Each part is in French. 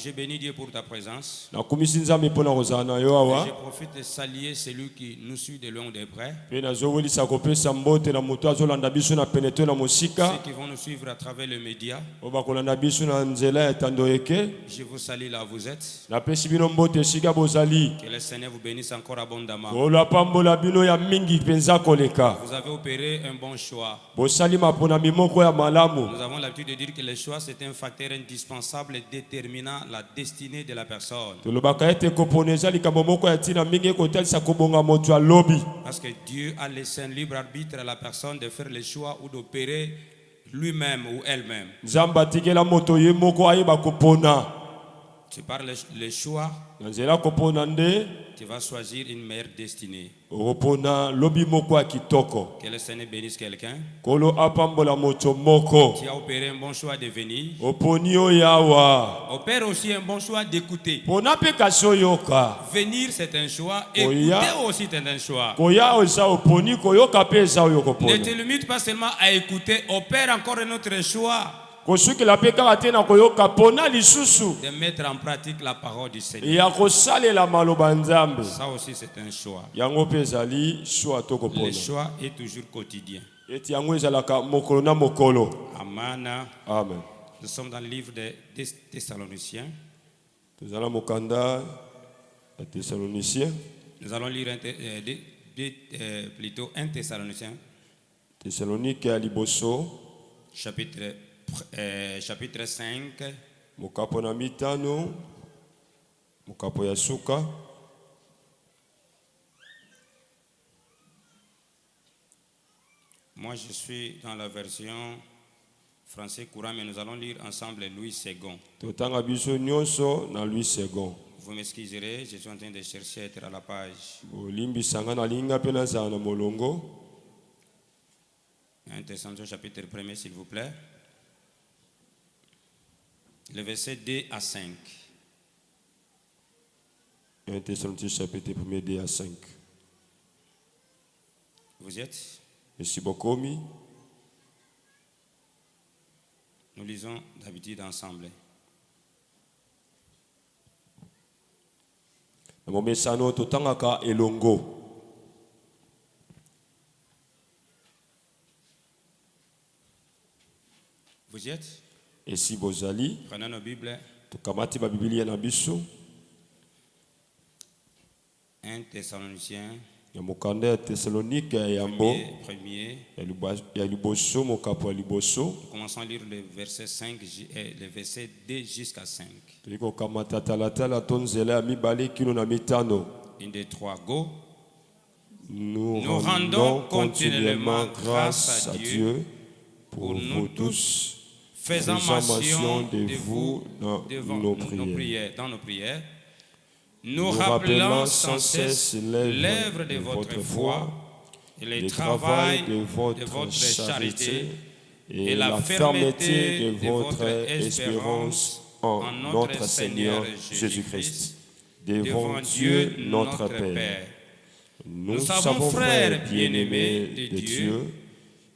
Je bénis Dieu pour ta présence. Je profite de saluer celui qui nous suit de loin ou de près. Ceux qui vont nous suivre à travers les médias. Je vous salue là où vous êtes. Que le Seigneur vous bénisse encore abondamment. Vous avez opéré un bon choix. Nous avons l'habitude de dire que le choix c'est un facteur indispensable et déterminant la destinée de la personne. Parce que Dieu a laissé un libre arbitre à la personne de faire le choix ou d'opérer lui-même ou elle-même. Tu parles le choix. Tu vas choisir une meilleure destinée. Que le Seigneur bénisse quelqu'un. Tu as opéré un bon choix de venir. Opère aussi un bon choix d'écouter. Venir c'est un choix. Écouter aussi c'est un choix. Ne te limite pas seulement à écouter. Opère encore un autre choix. De mettre en pratique la parole du Seigneur. Ça aussi c'est un choix. Le choix est toujours quotidien. Amen. Nous sommes dans le livre des Thessaloniciens. Nous allons lire plutôt 1 Thessaloniciens. Chapitre 5. Moi je suis dans la version français courant, mais nous allons lire ensemble Louis II. Vous m'excuserez, je suis en train de chercher à être à la page. 1 Thessaloniciens chapitre 1 s'il vous plaît. Le verset 2 à 5. 1 Thessaloniciens chapitre 1 2 à 5. Vous y êtes? Merci beaucoup. Nous lisons d'habitude ensemble. Vous y êtes? Et si vous allez, prenons nos Bibles. 1 Thessaloniciens. Premier. Commençons à lire le verset 5 et le verset 2 jusqu'à 5. 1, 2, 3, go. Nous rendons continuellement grâce à Dieu pour nous tous, faisant mention de vous devant nos prières. Nous rappelons sans cesse l'œuvre de votre foi et le travail de votre charité et la fermeté de votre espérance en notre Seigneur Jésus-Christ, devant Dieu notre Père. Nous savons, frères bien-aimés de Dieu,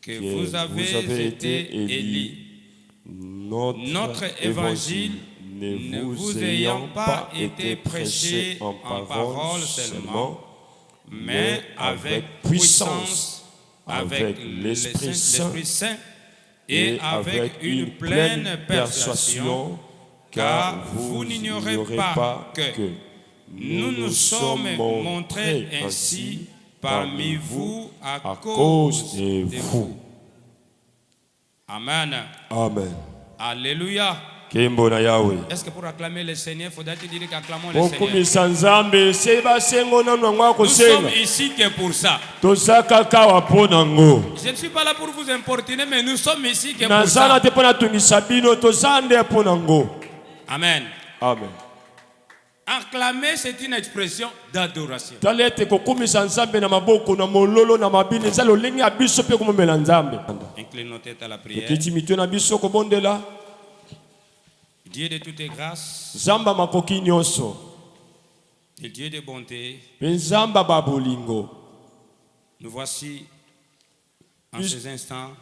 que vous avez été élus. Notre évangile ne vous ayant pas été prêché en parole seulement, mais avec puissance, avec l'Esprit Saint et avec une pleine persuasion, car vous n'ignorez pas que nous nous sommes montrés ainsi parmi vous à cause de vous. Amen. Amen. Alléluia. Est-ce que pour acclamer le Seigneur, il faudrait dire qu'acclamons le Seigneur? Nous sommes ici que pour ça. Je ne suis pas là pour vous importuner, mais nous sommes ici que pour ça. Amen. Amen. Acclamer, c'est une expression d'adoration. Incline nos têtes à la prière. Dieu de toutes grâces, et Dieu de bonté, nous voici en ces instants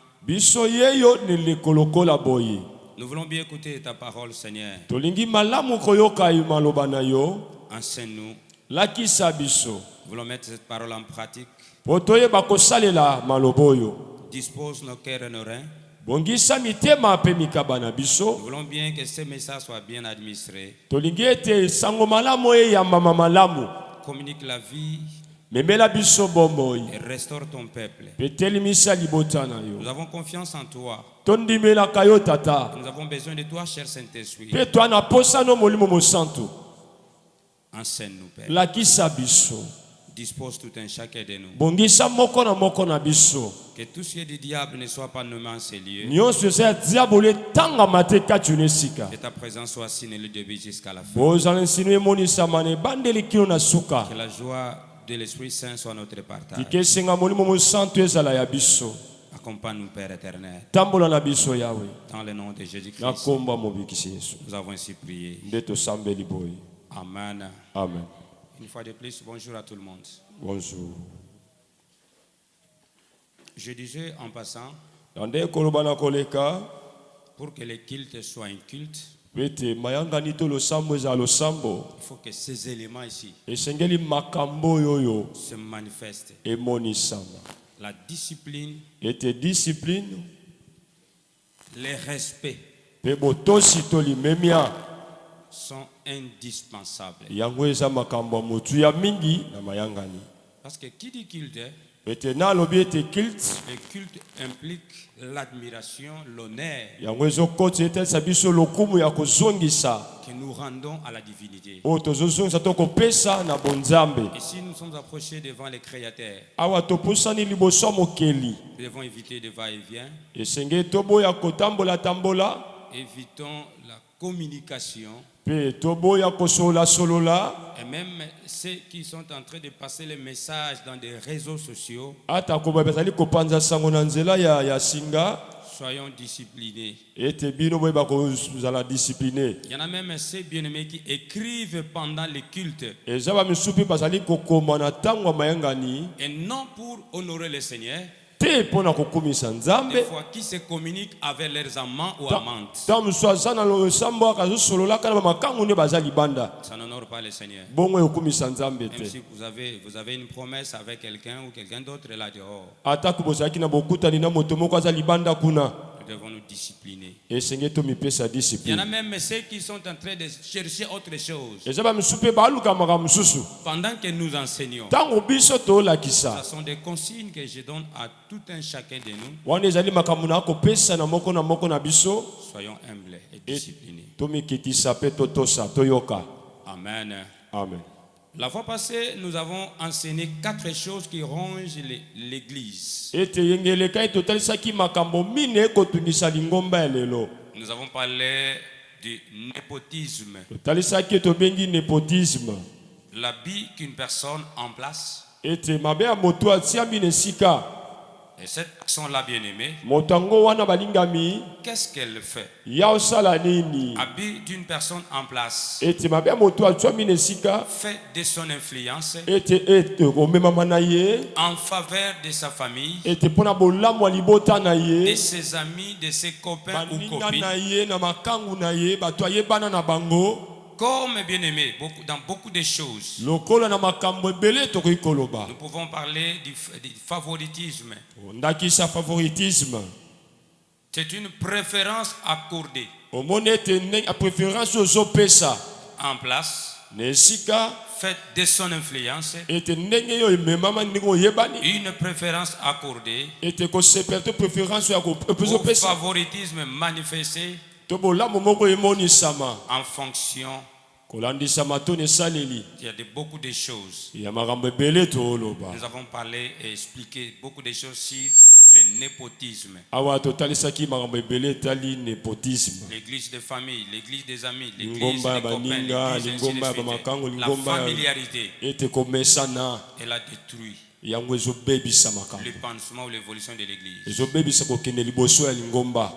Nous voulons bien écouter ta parole, Seigneur. Tolingi malamu koyoka maloba na yo. Enseigne-nous. Lakisa biso. Nous voulons mettre cette parole en pratique. Potoye bakosalela maloboyo. Dispose nos cœurs et nos reins. Bongisa mitema pe mikaba na biso. Nous voulons bien que ces messages soient bien administrés. Tolingi ete sango malamu ya mama malamu. Communique la vie. Memela biso bomboy. Et restaure ton peuple. Petelimisa libota na yo. Nous avons confiance en toi. Tondimela kayo tata. Nous avons besoin de toi, cher Saint-Esprit. Pe toi na posa no molimo mo santo. Enseigne-nous, Père. Lakisa biso. Dispose tout un chacun de nous. Bongisa moko na biso. Que tout ce qui est du diable ne soit pas nommé en ces lieux. Nyonso za diabole tanga mateka tunesika. Que ta présence soit signée le début jusqu'à la fin. Bozala nsinwe monisa mane bandeli kilo na suka. Que la joie de l'Esprit Saint soit notre partage. Tikesenga molimo mo santo ezala ya biso. Accompagne-nous, Père éternel. Tambola na biso yawe. Dans le nom de Jésus-Christ. Na komba mobikisi Yesu. Nous avons ainsi prié. Ndeto sambeli boy. Amen. Amen. Une fois de plus, bonjour à tout le monde. Bonjour. Je disais en passant, Ande kolobana koleka. pour que le culte soit un culte, Bete mayanga nito lo sambo za lo sambo. il faut que ces éléments ici Esengeli makambo yoyo. se manifestent. Emonisama. La discipline, Ete discipline. le respect Pe botosi toli memia. sont indispensables. Yango eza makambo mutu ya mingi na mayangani. Parce que qui dit culte, Ete na lobi ete kilt. le culte implique l'admiration, l'honneur Yango ezo koti ete sabiso lokumu ya kozongisa. que nous rendons à la divinité. O tozozongisa to kopesa na bonzambe. Et si nous sommes approchés devant le Créateur, Awa topusani liboso mokeli. nous devons éviter de va-et-vient. Esenge toboya kotambola tambola. Évitons la communication. Pe toboya kosola solola. Et même ceux qui sont en train de passer les messages dans des réseaux sociaux, Ata koba bezali kopanza sango na nzela ya singa. soyons disciplinés. Ete bino boyeba kozala discipliné. Il y en a même ces bien-aimés qui écrivent pendant les cultes Eza ba misupi bazali kokoma na tango mayangani. et non pour honorer le Seigneur, Te pona kokumisa nzambe. des fois qui se communiquent avec leurs amants ou amantes. Tam soaza na lo sambo akazo solola kana makangu ne bazali banda. Ça n'honore pas le Seigneur. Bongo yokumisa nzambe Même te. si vous avez une promesse avec quelqu'un ou quelqu'un d'autre là dehors, Ata kubozaki na bokutani na moto moko azali banda kuna. nous devons nous discipliner. Esenge to mipesa Il y en a discipline. même ceux qui sont en train de chercher autre chose. Eza ba misupe baluka maka mususu. Pendant que nous enseignons, Tango biso to ce lakisa. sont des consignes que je donne à tout un chacun de nous. Wana ezali makambo na kopesa na moko na biso. Soyons humbles et disciplinés. To mikitisa pe to tosa to yoka. Amen. Amen. La fois passée, nous avons enseigné 4 choses qui rongent l'Église. Ete yengele kai totalisaki makambo mine kotungisa lingomba ya lelo. Nous avons parlé du népotisme, Totalisaki tobengi népotisme. l'habit qu'une personne en place. Ete mabe ya moto atiambi na esika. Et cette personne-là, bien-aimée, Motango wana balingami qu'est-ce qu'elle fait? ya osala nini? Habit d'une personne en place Ete mabe ya moto atiambi na esika. fait de son influence Ete omemama na ye. en faveur de sa famille, Ete pona bolamu ya libota na de ye. ses amis, de ses copains ou Baninga copines. na ye na makangu na ye bato ayebana na bango. Comme bien-aimé, dans beaucoup de choses, Lokola na makambo ebele tokoki koloba. nous pouvons parler du favoritisme. Ndakisa favoritisme. C'est une préférence accordée Omoni ete ndenge a préférence ozopesa en place, na esika. faite de son influence, Ete ndenge yo ememama ndenge oyebani. une préférence accordée Ete kosepela to préférence ya au kopesa. favoritisme manifesté To bolamu moko emonisama. en fonction Kolandisama to nesaleli. il y a beaucoup de choses. Ya makambo ebele to oloba. Nous avons parlé et expliqué beaucoup de choses sur le népotisme. Awa totalisaki makambo ebele etali népotisme. L'église de famille, l'église des amis, l'église Lingomba des copains, baninga, l'église ainsi de lingomba suite. bamakango, La lingomba familiarité, ete komesana. elle a détruit le pansement ou l'évolution de l'église.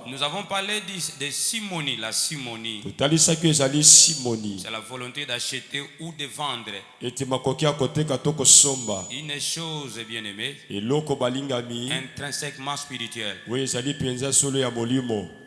Nous avons parlé de simonie, la simonie. C'est la volonté d'acheter ou de vendre. Une chose bien aimée, intrinsèquement spirituelle.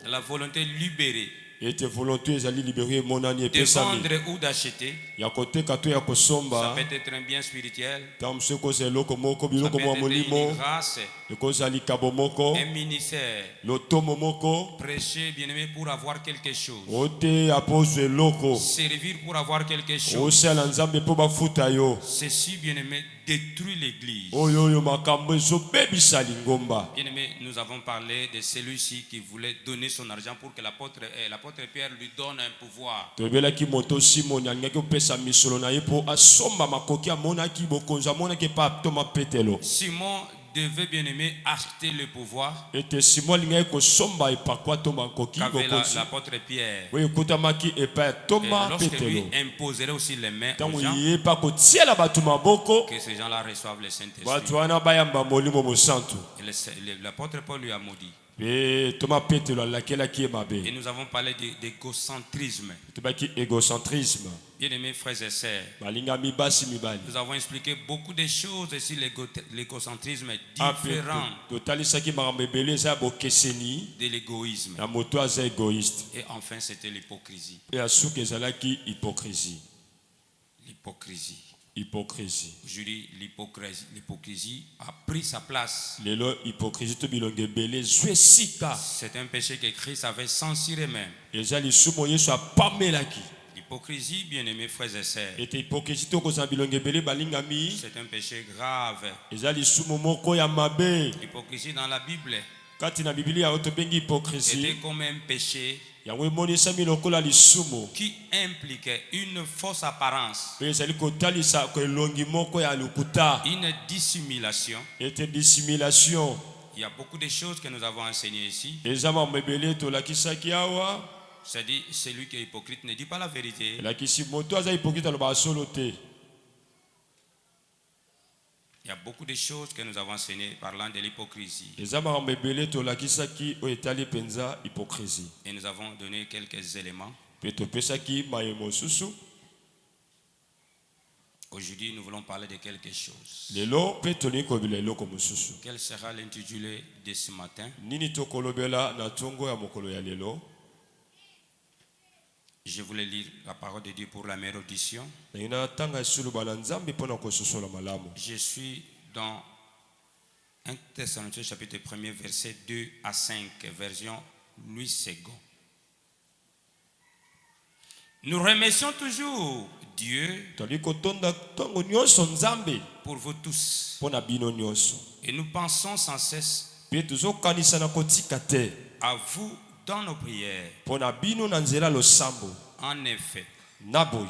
La volonté libérée ete volonté ezali libéré monani de epesami vendre ou d'acheter. ya koteka to ya kosomba Ça peut être un bien spirituel, tamse koza eloko moko ça biloko peut mwa être molimo une grâce, ekozali kabo moko un ministère. lotomo moko Prêcher, bien-aimé, pour avoir quelque chose. ote apozwa eloko Servir pour avoir quelque chose. osala nzambe mpo bafuta yo Ceci, bien-aimé, détruit l'église. oyo oyo makambo ezobebisa lingomba. Bien-aimé, nous avons parlé de celui-ci qui voulait donner son argent pour que l'apôtre Pierre lui donne un pouvoir. toyebelaki moto simoni alingaki kopesa misolo na ye mpo asomba makoki amonaki bokonzi amonaki epa atoma petelo. Simon devait, bien-aimé, acheter le pouvoir ete simon alingaki kosomba epakwa to makoki qu'avait bokonzi l'apôtre Pierre. oyo ekutamaki epa Et atoma lorsque lui petelo. imposerait aussi les mains aux ntango gens, ye mpa kotiela bato maboko que ces gens-là reçoivent le Saint-Esprit. bato wana bayamba molimo mosantu Et l'apôtre Paul lui a maudit. mpe toma petelo alakelaki ye Et mabe. nous avons parlé d'égocentrisme. tobaki égocentrisme Bien-aimés frères et sœurs, balingami basi mibali nous avons expliqué beaucoup de choses sur l'égocentrisme ape différent totalisaki makambo ebele eza ya bokeseni de l'égoïsme. na moto aza égoïste Et enfin, c'était l'hypocrisie. mpe ya suki ezalaki hypocrisie. Hypocrisie. Aujourd'hui, l'hypocrisie a pris sa place. lelo hypocrisie to bilongo ebele zwa esika C'est un péché que Christ avait censuré même. eza lisumu yesu apamelaki. L'hypocrisie, bien-aimés frères et sœurs, ete hypocrisie to kozala bilongo ebele balingami c'est un péché grave. eza lisumu moko ya mabe. L'hypocrisie dans la Bible kati na bibilia oyo tobengi était hypocrisie comme un péché yango emonisami lokola lisumu qui impliquait une fausse apparence, mpe ezali kotalisa elongi moko ya lokuta une dissimulation. ete dissimulation. Il y a beaucoup de choses que nous avons enseignées ici. eza makambo ebele tolakisaki awa. C'est-à-dire, celui qui est hypocrite ne dit pas la vérité. elakisi moto aza hypocrite alobaka solo te. Il y a beaucoup de choses que nous avons enseignées parlant de l'hypocrisie. eza makambo ebele tolakisaki oyo etali mpenza hypocrisie Et nous avons donné quelques éléments. mpe topesaki maye mosusu. Aujourd'hui, nous voulons parler de quelque chose. lelo mpe tolingi kobela eloko mosusu. Quel sera l'intitulé de ce matin? nini tokolobela na ntongo ya mokolo ya lelo. Je voulais lire la parole de Dieu pour la meilleure audition. nangi natanga esuluba na nzambe mpo na kososola malamu. Je suis dans 1 Thessaloniciens chapitre 1er, verset 2 à 5, version Louis II. Nous remercions toujours Dieu toli kotonda ntongo nyonso nzambe pour vous tous. mpo na bino nyonso. Et nous pensons sans cesse mpe tozokanisa na kotika te à vous dans nos prières. mpo na bino na nzela losambo. En effet, na boyi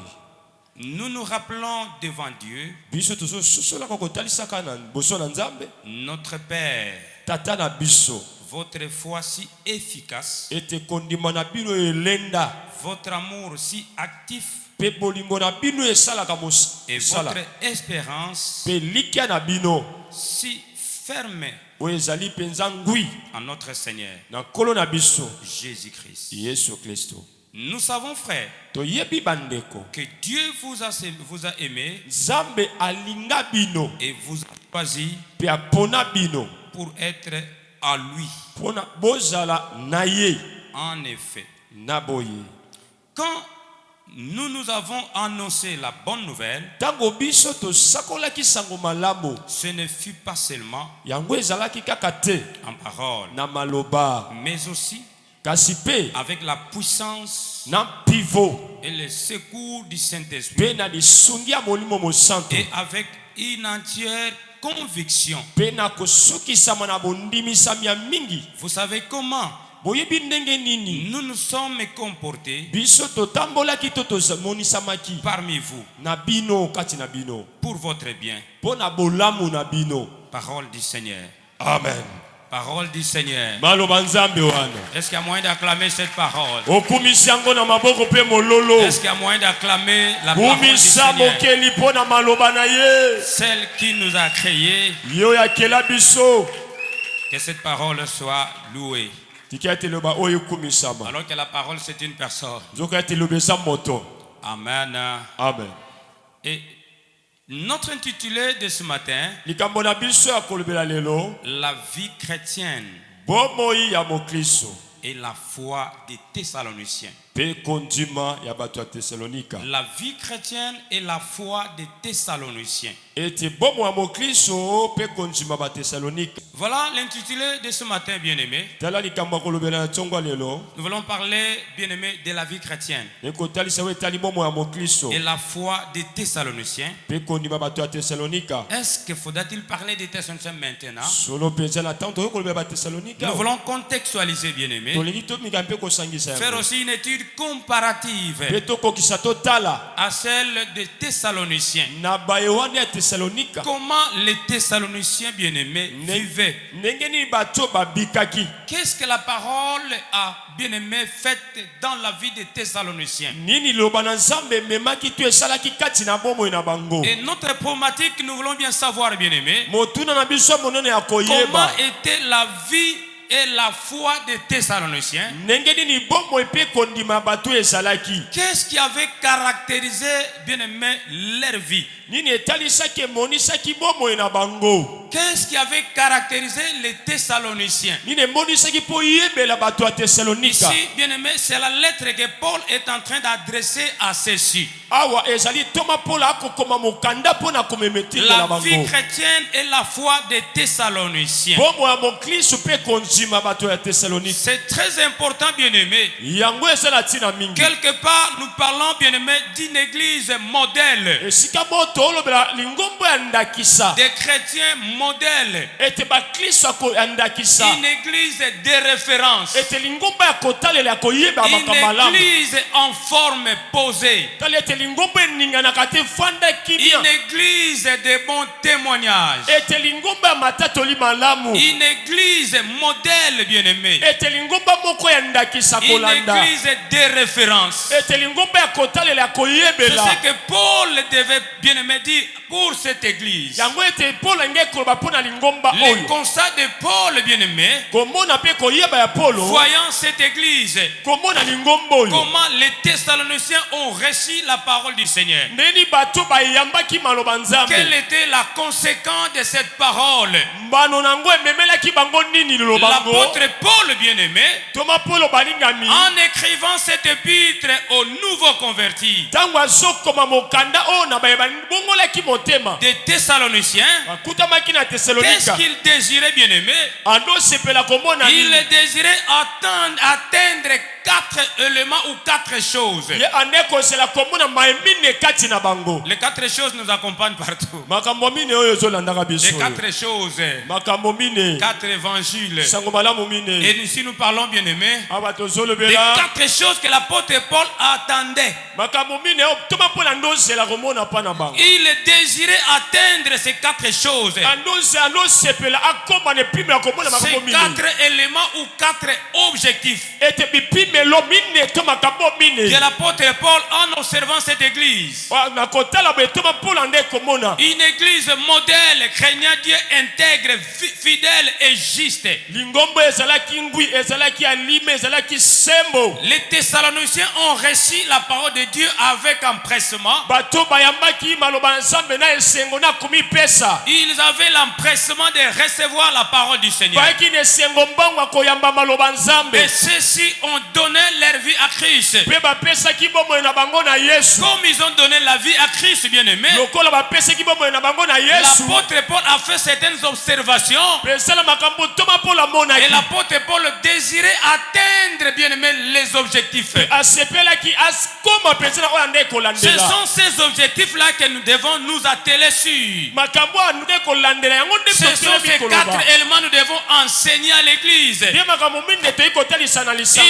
nous nous rappelons devant Dieu, biso tozososolaka kotalisaka na boso na nzambe notre Père, tata na biso votre foi si efficace, ete kondima na bino elenda votre amour si actif mpe bolingo na bino esalaka et mosala votre espérance mpe likia na bino si ferme oyo ezali mpenza ngwi en notre Seigneur na nkolo na biso Jésus-Christ. yesu kristo. Nous savons, frères, toyebi bandeko que Dieu vous a aimé nzambe alinga bino et vous a choisi mpe apona bino pour être à lui. mpona bozala na ye. En effet, na boye quand nous avons annoncé la bonne nouvelle, ntango biso tosakolaki sango malamu ce ne fut pas seulement yango ezalaki kaka te en parole, na maloba mais aussi kasi mpe avec la puissance na pivo et le secours du Saint-Esprit mpe na lisungi ya molimo mosantu et avec une entière conviction. mpe na kosukisama na bondimisami ya mingi. Vous savez comment boyebi ndenge nini nous nous sommes comportés biso totambolaki to tomonisamaki parmi vous na bino kati na bino pour votre bien. mpo na bolamu na bino. Parole du Seigneur. Amen. Parole du Seigneur. Est-ce qu'il y a moyen d'acclamer cette parole? Est-ce qu'il y a moyen d'acclamer la parole du Seigneur? Celle qui nous a créés. Que cette parole soit louée. Alors que la parole c'est une personne. Amen. Amen. Et notre intitulé de ce matin, la vie chrétienne et la foi des Thessaloniciens. La vie chrétienne et la foi des Thessaloniciens. Voilà l'intitulé de ce matin, bien-aimé. Nous voulons parler, bien-aimé, de la vie chrétienne et la foi des Thessaloniciens. Est-ce que faudra-t-il parler des Thessaloniciens maintenant? Nous voulons contextualiser, bien-aimé. Faire aussi une étude comparative à celle des Thessaloniciens. Comment les Thessaloniciens bien-aimés vivaient? Qu'est-ce que la parole a bien-aimé fait dans la vie des Thessaloniciens? Et notre problématique, nous voulons bien savoir, bien-aimés, comment était la vie et la foi des Thessaloniciens. Qu'est-ce qui avait caractérisé, bien-aimé, leur vie? Qu'est-ce qui avait caractérisé les Thessaloniciens? Ici, bien-aimé, c'est la lettre que Paul est en train d'adresser à ceux-ci. La vie chrétienne et la foi des Thessaloniciens. C'est très important, bien-aimé. Quelque part, nous parlons, bien-aimé, d'une église modèle. Des chrétiens modèles. Une église de référence. Une église en forme posée. Une église de bons témoignages. Une église modèle, bien-aimé. Une église de référence. C'est ce que Paul devait, bien-aimé, dire pour cette église. Le constat de Paul, bien-aimé, voyant cette église, comment les Thessaloniciens ont reçu la parole du Seigneur. Quelle était la conséquence de cette parole? L'apôtre Paul, bien-aimé, en écrivant cette épître aux nouveaux convertis des Thessaloniciens, qu'est-ce qu'il désirait, bien-aimé? Il désirait atteindre 4 éléments ou 4 choses. Les 4 choses nous accompagnent partout. Les 4 choses, 4 évangiles. Et ici nous parlons, bien-aimés, des 4 choses que l'apôtre Paul attendait. Il désirait atteindre ces 4 choses. Ces 4 éléments ou 4 objectifs. Que l'apôtre Paul, en observant cette église, une église modèle, craignant Dieu, intègre, fidèle et juste. Les Thessaloniciens ont reçu la parole de Dieu avec empressement. Ils avaient l'empressement de recevoir la parole du Seigneur. Et ceux-ci ont donné leur vie à Christ. Comme ils ont donné la vie à Christ, bien-aimé, l'apôtre Paul a fait certaines observations. Et l'apôtre Paul désirait atteindre, bien-aimé, les objectifs. Ce sont ces objectifs-là que nous devons nous atteler sur. Ce sont ces 4 éléments que nous devons enseigner à l'église.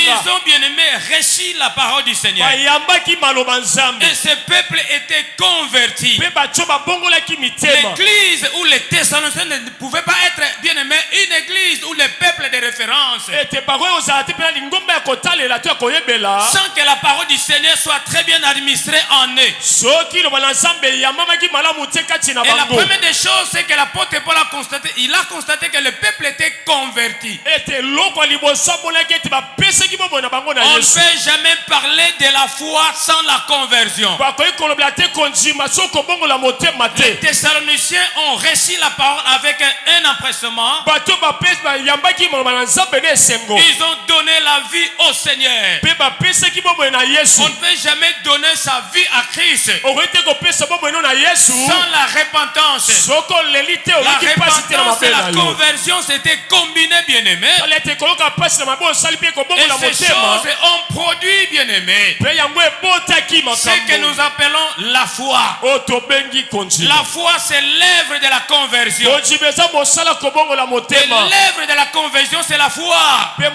Ils ont bien-aimés reçut la parole du Seigneur. Et ce peuple était converti. L'église où les Thessaloniciens ne pouvaient pas être, bien-aimés, une église où les peuples de référence. Sans que la parole du Seigneur soit très bien administrée en eux. Et la première des choses, c'est que l'apôtre Paul a constaté. Il a constaté que le peuple était converti. On ne peut jamais parler de la foi sans la conversion. Les Thessaloniciens ont reçu la parole avec un empressement. Ils ont donné la vie au Seigneur. On ne peut jamais donner sa vie à Christ sans la repentance. La repentance et la conversion s'étaient combinées, bien-aimés. Et ces choses ont produit, bien-aimés, ce que nous appelons la foi. La foi, c'est l'œuvre de la conversion. Et l'œuvre de la conversion, c'est la foi. Et la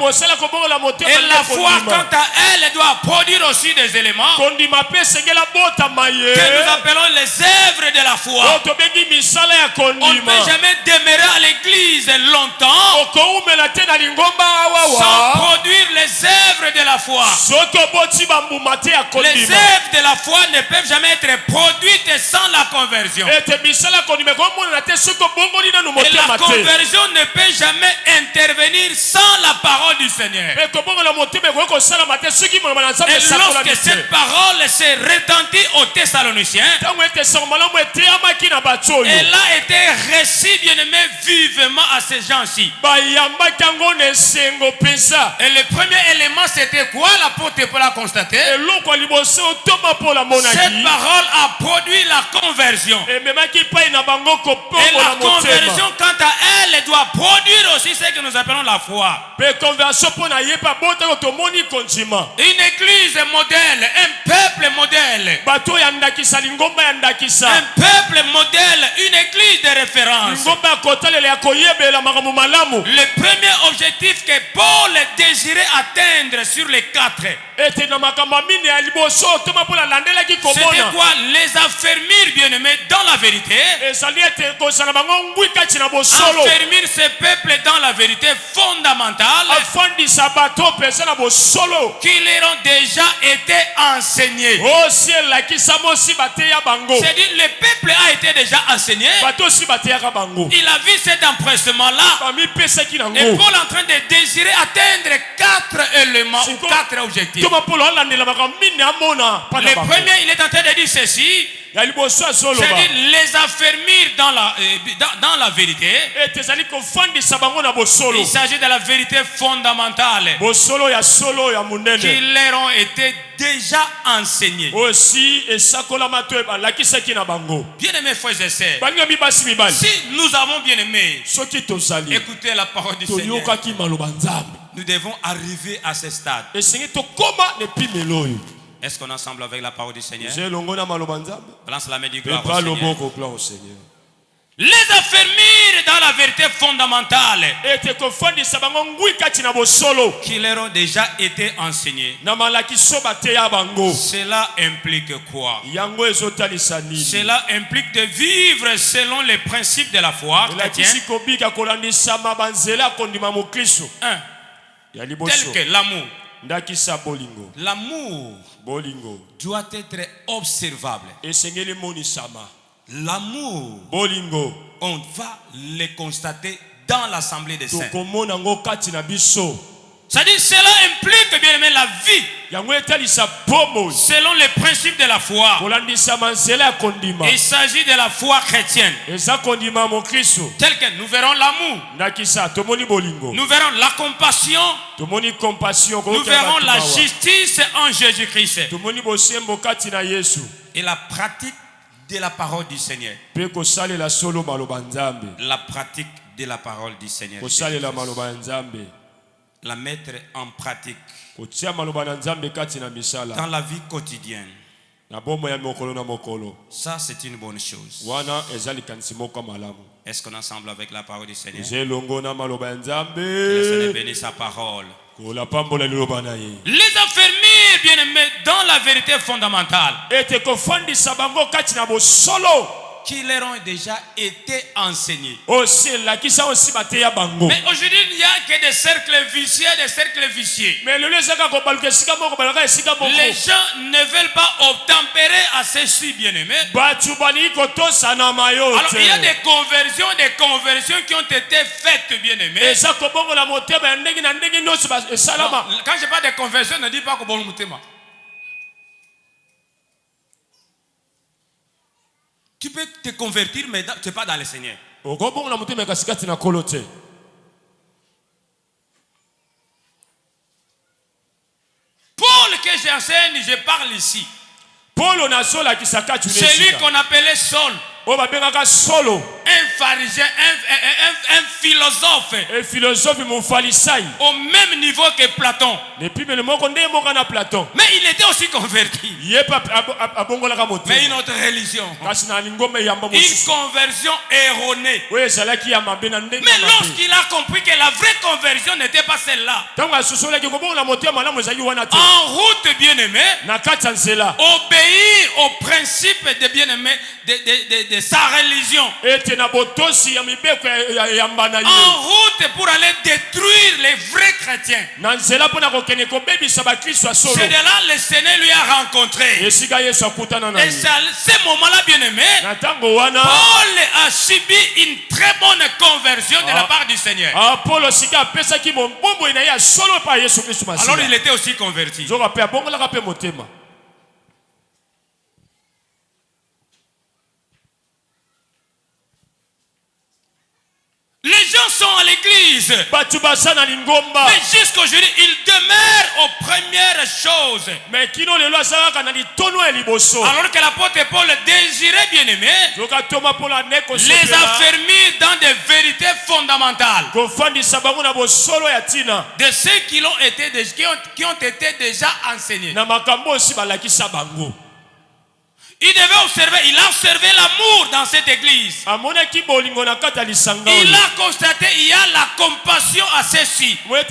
foi, quant à elle, elle doit produire aussi des éléments que nous appelons les œuvres de la foi. On ne peut jamais demeurer à l'église longtemps sans produire les œuvres de la foi. Les œuvres de la foi ne peuvent jamais être produites sans la conversion. Et la conversion ne peut jamais intervenir sans la parole du Seigneur. Et lorsque cette parole s'est retentie aux Thessaloniciens, elle a été reçue, bien-aimé, vivement à ces gens-ci. Et le premier élément, c'était quoi? L'apôtre Paul a constaté. Cette parole a produit la conversion. Et la conversion, quant à elle, doit produire aussi ce que nous appelons la foi. Une église modèle, un peuple modèle. Un peuple modèle, une église de référence. Le premier objectif que Paul désirait atteindre sur les 4, c'était quoi? Les affermir, bien-aimés, dans la vérité. Affermir ce peuple dans la vérité fondamentale qui leur ont déjà été enseignés. C'est-à-dire le peuple a été déjà enseigné. Il a vu cet empressement-là. Et Paul est en train de désirer atteindre 4 éléments ou 4 objectifs. Le premier, il est en train de dire ceci. C'est-à-dire les affermir dans la vérité. Il s'agit de la vérité fondamentale qui leur ont été déjà enseignés. Bien-aimés frères et sœurs, si nous avons bien aimé écouter la parole du Seigneur, nous devons arriver à ce stade. Est-ce qu'on est ensemble avec la parole du Seigneur? Balance la main du gloire au Seigneur. Les affermir dans la vérité fondamentale qui leur ont déjà été enseignés. Cela implique quoi? Cela implique de vivre selon les principes de la foi chrétienne. Tel que l'amour. L'amour doit être observable. L'amour, on va le constater dans l'assemblée des saints. C'est-à-dire cela implique bien aimé la vie selon les principes de la foi. Il s'agit de la foi chrétienne. Tel que nous verrons l'amour, nous verrons la compassion, nous verrons la justice en Jésus-Christ et la pratique de la parole du Seigneur. La pratique de la parole du Seigneur. La mettre en pratique dans la vie quotidienne. Ça, c'est une bonne chose. Est-ce qu'on est ensemble avec la parole du Seigneur? Que le Seigneur bénisse sa parole. Les affermir, bien-aimés, dans la vérité fondamentale qui leur ont déjà été enseignés. Mais aujourd'hui, il n'y a que des cercles vicieux, des cercles vicieux. Les gens ne veulent pas obtempérer à ceci, bien-aimés. Alors, il y a des conversions qui ont été faites, bien-aimés. Quand je parle de conversion, ne dis pas que bon mutema. Tu peux te convertir, mais tu n'es pas dans le Seigneur. Paul que j'enseigne, je parle ici. Celui qu'on appelait Saul. Un pharisien, un philosophe. Au même niveau que Platon. Mais il était aussi converti. Mais une autre religion. Une conversion erronée. Mais lorsqu'il a compris que la vraie conversion n'était pas celle-là. En route, bien-aimé. Obéir aux principes de bien-aimé de sa religion. En route pour aller détruire les vrais chrétiens. C'est de là le Seigneur lui a rencontré. Et c'est à ce moment-là, bien-aimé, Paul a subi une très bonne conversion de la part du Seigneur. Alors il était aussi converti. Les gens sont à l'église. Mais jusqu'aujourd'hui, ils demeurent aux premières choses. Alors que l'apôtre Paul désirait, bien aimé, les affermir dans des vérités fondamentales. De ceux qui ont été déjà enseignés. Il devait observer, il a observé l'amour dans cette église. Il a constaté, il y a la compassion à ceux-ci. Et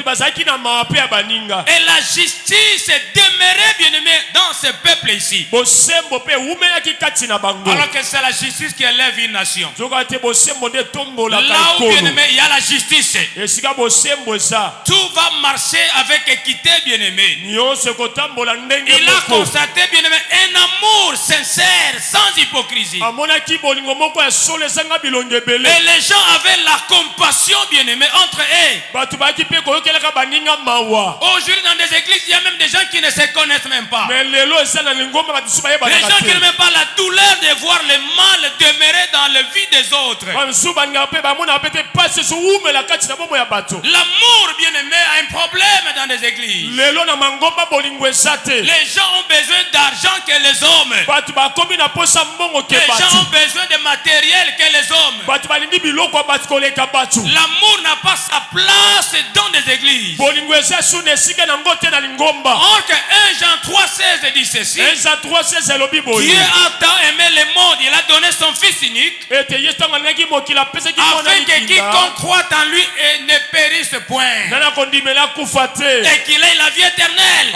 la justice demeurait, bien aimé, dans ce peuple ici. Alors que c'est la justice qui élève une nation. Là où, bien aimé, il y a la justice. Tout va marcher avec équité, bien aimé. Il a constaté, bien aimé, un amour sincère, sans hypocrisie. Et les gens avaient la compassion, bien aimé, entre eux. Aujourd'hui, dans des églises, il y a même des gens qui ne se connaissent même pas. Les gens qui n'ont même pas la douleur de voir le mal demeurer dans la vie des autres. L'amour, bien aimé, a un problème dans des églises. Les gens ont besoin d'argent que les hommes. Les gens ont besoin de matériel que les hommes. L'amour n'a pas sa place dans des églises. Or que 1 Jean 3,16 dit ceci. Dieu a tant aimé le monde, il a donné son Fils unique, afin que quiconque croit en lui ne périsse point, et qu'il ait la vie éternelle.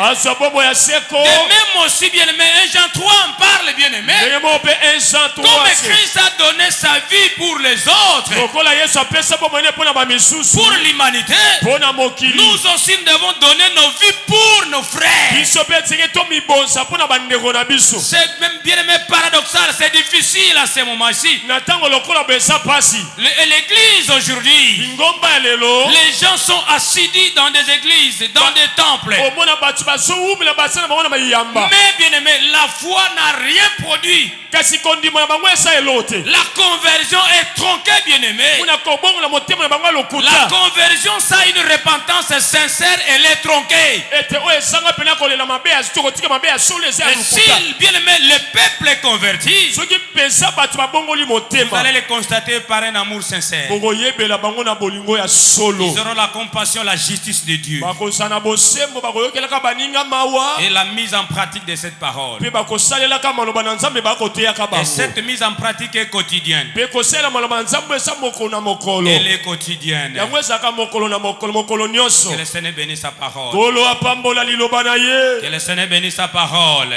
De même aussi, bien aimé, 1 Jean 3 en parle, bien aimé. Comme Christ a donné sa vie pour les autres, pour l'humanité, nous aussi devons donner nos vies pour nos frères. C'est même bien aimé paradoxal, c'est difficile à ce moment-ci. L'église aujourd'hui, les gens sont assidus dans des églises, dans des temples. Mais bien aimé, la foi n'a rien produit. La conversion est tronquée, bien aimé. La conversion, ça a une repentance sincère, elle est tronquée. Et si, bien aimé, le peuple est converti, Vous allez les constater par un amour sincère. Ils auront la compassion, la justice de Dieu. Et la mise en pratique de cette parole. Et cette mise en pratique est quotidienne. Elle est quotidienne. Que le Seigneur bénisse sa parole. Que le Seigneur bénisse sa parole.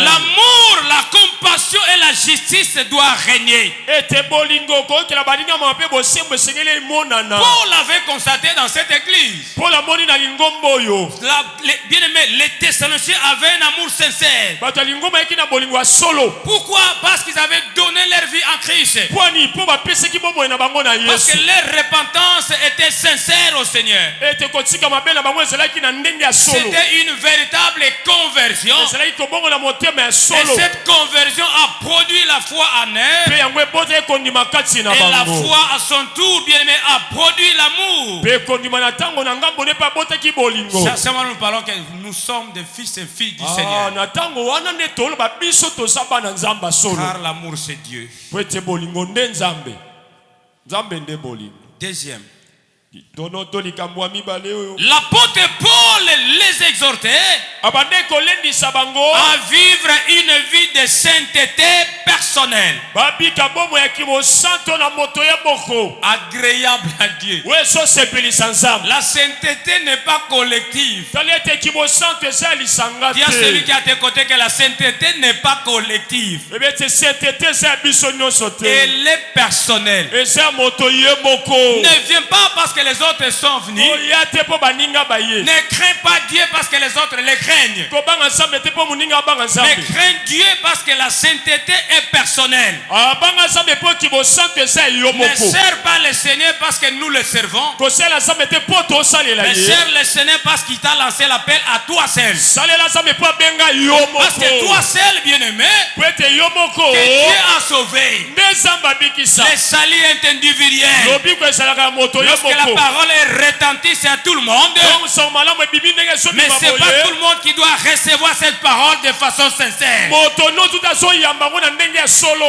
L'amour, la compassion et la justice doivent régner. Paul l'avait constaté dans cette église. Bien-aimés, les Thessaloniciens avaient un amour sincère. Pourquoi? Parce qu'ils avaient donné leur vie en Christ. Parce que leur repentance était sincère au Seigneur. C'était une véritable conversion. Et cette conversion a produit la foi en eux. Et la foi à son tour, bien aimé, a produit l'amour. Sincèrement, nous parlons que nous sommes des fils et filles du Seigneur. Car l'amour c'est Dieu. Deuxième. L'apôtre Paul les exhortait à vivre une vie de sainteté personnelle, agréable à Dieu. La sainteté n'est pas collective. Dis à celui qui est à tes côtés que la sainteté n'est pas collective. Elle est personnelle. Ne viens pas parce que les autres sont venus. Ne crains pas Dieu parce que les autres les craignent. Mais crains Dieu parce que la sainteté est personnelle. Ne sers pas le Seigneur parce que nous le servons. Mais sers le Seigneur parce qu'il t'a lancé l'appel à toi seul. Parce que toi seul, bien-aimé, que Dieu a sauvé. Le salut est individuel. Lorsque la parole est retentie à tout le monde, mais ce n'est pas tout le monde qui doit recevoir cette parole de façon sincère.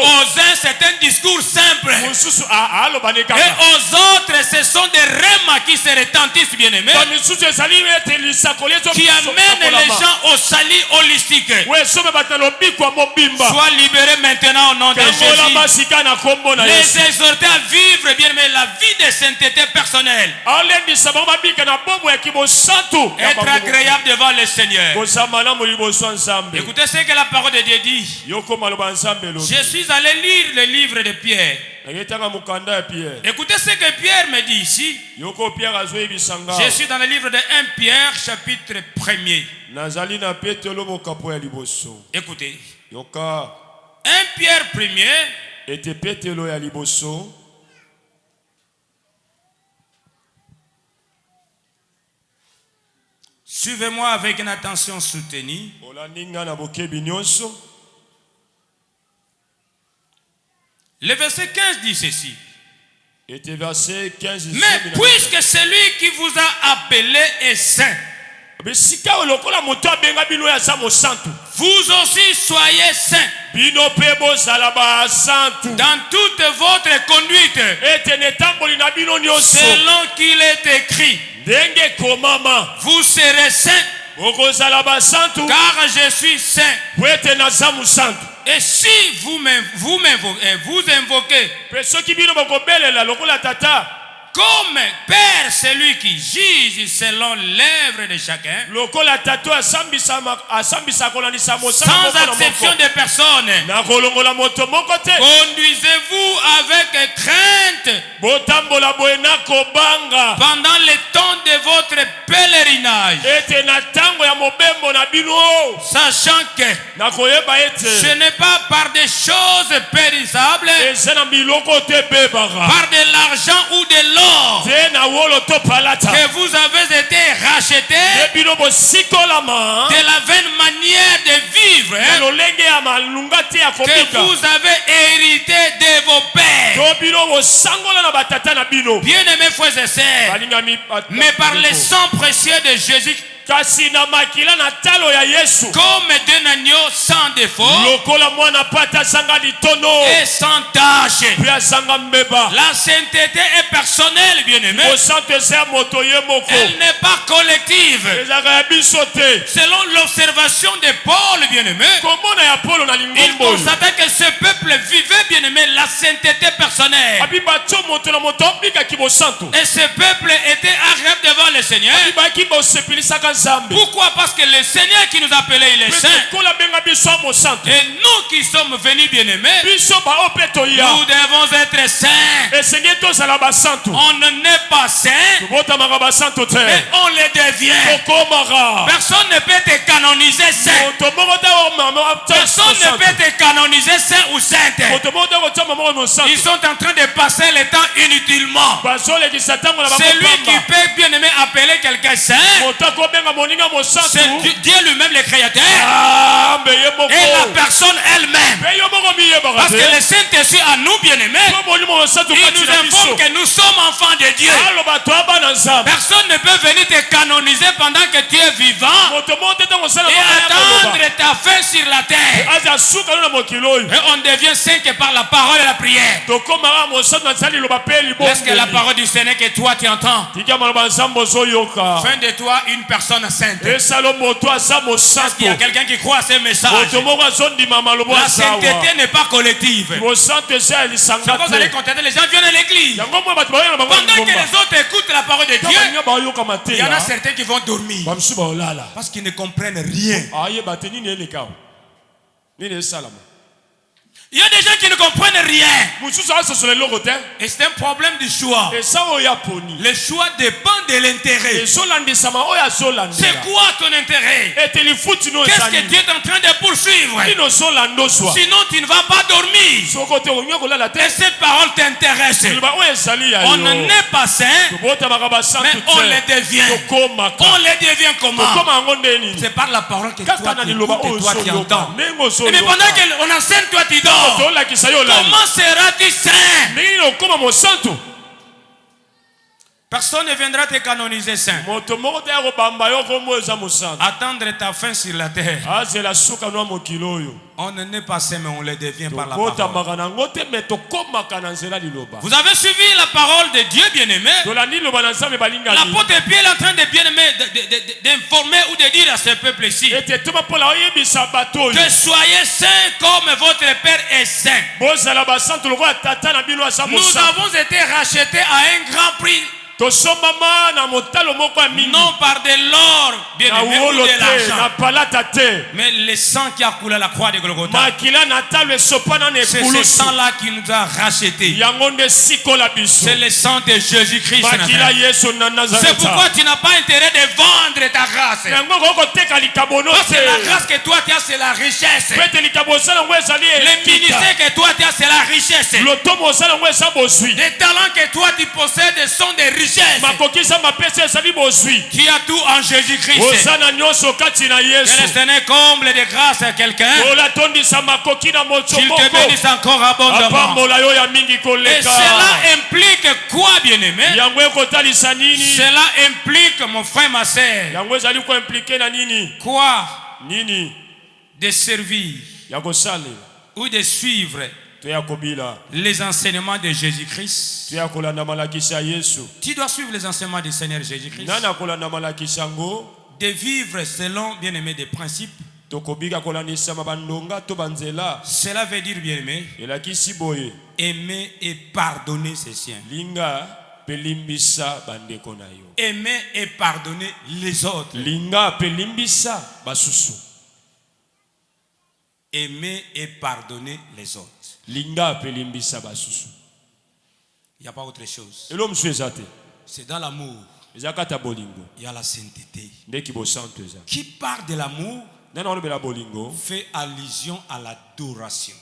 Aux uns c'est un discours simple, et aux autres ce sont des rèmes qui se retentissent, bien aimés, qui amènent les gens au salut holistique. Sois libérés maintenant au nom de Jésus. Les exhorter à vivre, bien aimé, la vie de sainteté personnelle. Être agréable devant le Seigneur. Écoutez ce que la parole de Dieu dit. Je suis allé lire le livre de Pierre. Écoutez ce que Pierre me dit ici. Je suis dans le livre de 1 Pierre chapitre 1er. Écoutez. 1 Pierre 1er. Suivez-moi avec une attention soutenue. Le verset 15 dit ceci. Mais puisque celui qui vous a appelé est saint, vous aussi soyez saints dans toute votre conduite, selon qu'il est écrit, vous serez saints car je suis saint. Et si vous invoquez comme Père, celui qui juge selon l'œuvre de chacun, sans exception de personne, conduisez-vous avec crainte pendant le temps de votre pèlerinage, sachant que ce n'est pas par des choses périssables, par de l'argent ou de l'or, que vous avez été rachetés de la vaine manière de vivre que vous avez hérité de vos pères. Bien-aimés frères et sœurs, mais par le sang précieux de Jésus Comme d'un agneau sans défaut et sans tache. La sainteté est personnelle, bien-aimé. Elle n'est pas collective. Selon l'observation de Paul, bien-aimé, il constatait que ce peuple vivait, bien-aimé, la sainteté personnelle. Et ce peuple était agréable devant le Seigneur. Pourquoi? Parce que le Seigneur qui nous appelait, il est saint. Et nous qui sommes venus, bien-aimés, nous devons être saints. On n'est pas saint, mais on le devient. Personne ne peut te canoniser saint. Personne ne peut te canoniser saint ou sainte. Ils sont en train de passer le temps inutilement. C'est lui qui peut, bien-aimé, appeler quelqu'un saint. C'est Dieu lui-même, le créateur, et la personne elle-même. Parce que le Saint-Esprit à nous, bien-aimés, il nous informe que nous sommes enfants de Dieu. Personne ne peut venir te canoniser pendant que tu es vivant et attendre ta fin sur la terre. Et on devient saint que par la parole et la prière. Est-ce que la parole du Seigneur que toi tu entends? Fin de toi une personne sainte. Est-ce qu'il y a quelqu'un qui croit à ce message? La sainteté n'est pas collective. C'est quand vous allez contenter, les gens viennent à l'église. Pendant que les autres écoutent la parole de Dieu, il y en a certains qui vont dormir parce qu'ils ne comprennent rien. Il y a des gens qui ne comprennent rien. Et c'est un problème du choix. Le choix dépend de l'intérêt. C'est quoi ton intérêt? Qu'est-ce que Dieu est en train de poursuivre? Sinon tu ne vas pas dormir. Et cette parole t'intéresse. On n'est pas saint, mais on le devient. On le devient comment? C'est par la parole que toi tu écoutes et toi tu entends. Mais pendant qu'on enseigne, toi tu dors. Comment seras-tu saint? Personne ne viendra te canoniser saint. Attendre ta fin sur la terre. On n'est pas saint, mais on le devient par la parole. Vous avez suivi la parole de Dieu, bien-aimé. L'apôtre Pierre est en train de bien-aimer, d'informer ou de dire à ce peuple-ci que soyez saints comme votre Père est saint. Nous avons été rachetés à un grand prix. Non par de l'or, bien aimé, ou de l'argent, mais le sang qui a coulé à la croix de Golgotha. C'est ce sang-là qui nous a rachetés. C'est le sang de Jésus-Christ. C'est pourquoi tu n'as pas intérêt de vendre ta grâce. Parce que la grâce que toi tu as, c'est la richesse. Le ministère que toi tu as, c'est la richesse. Les talents que toi tu possèdes sont des richesses. Tu as tout en Jésus-Christ. Que le Seigneur comble de grâce à quelqu'un. Qu'il te bénisse encore abondamment. Et cela implique quoi, bien-aimé? Cela implique, mon frère, ma soeur, quoi? De servir ou de suivre les enseignements de Jésus-Christ. Tu dois suivre les enseignements du Seigneur Jésus-Christ. De vivre selon, bien-aimé, des principes. Cela veut dire, bien-aimé, aimer et pardonner ses siens. Aimer et pardonner les autres. Aimer et pardonner les autres. Il n'y a pas autre chose. C'est dans l'amour. Il y a la sainteté. Qui parle de l'amour fait allusion à l'adoration.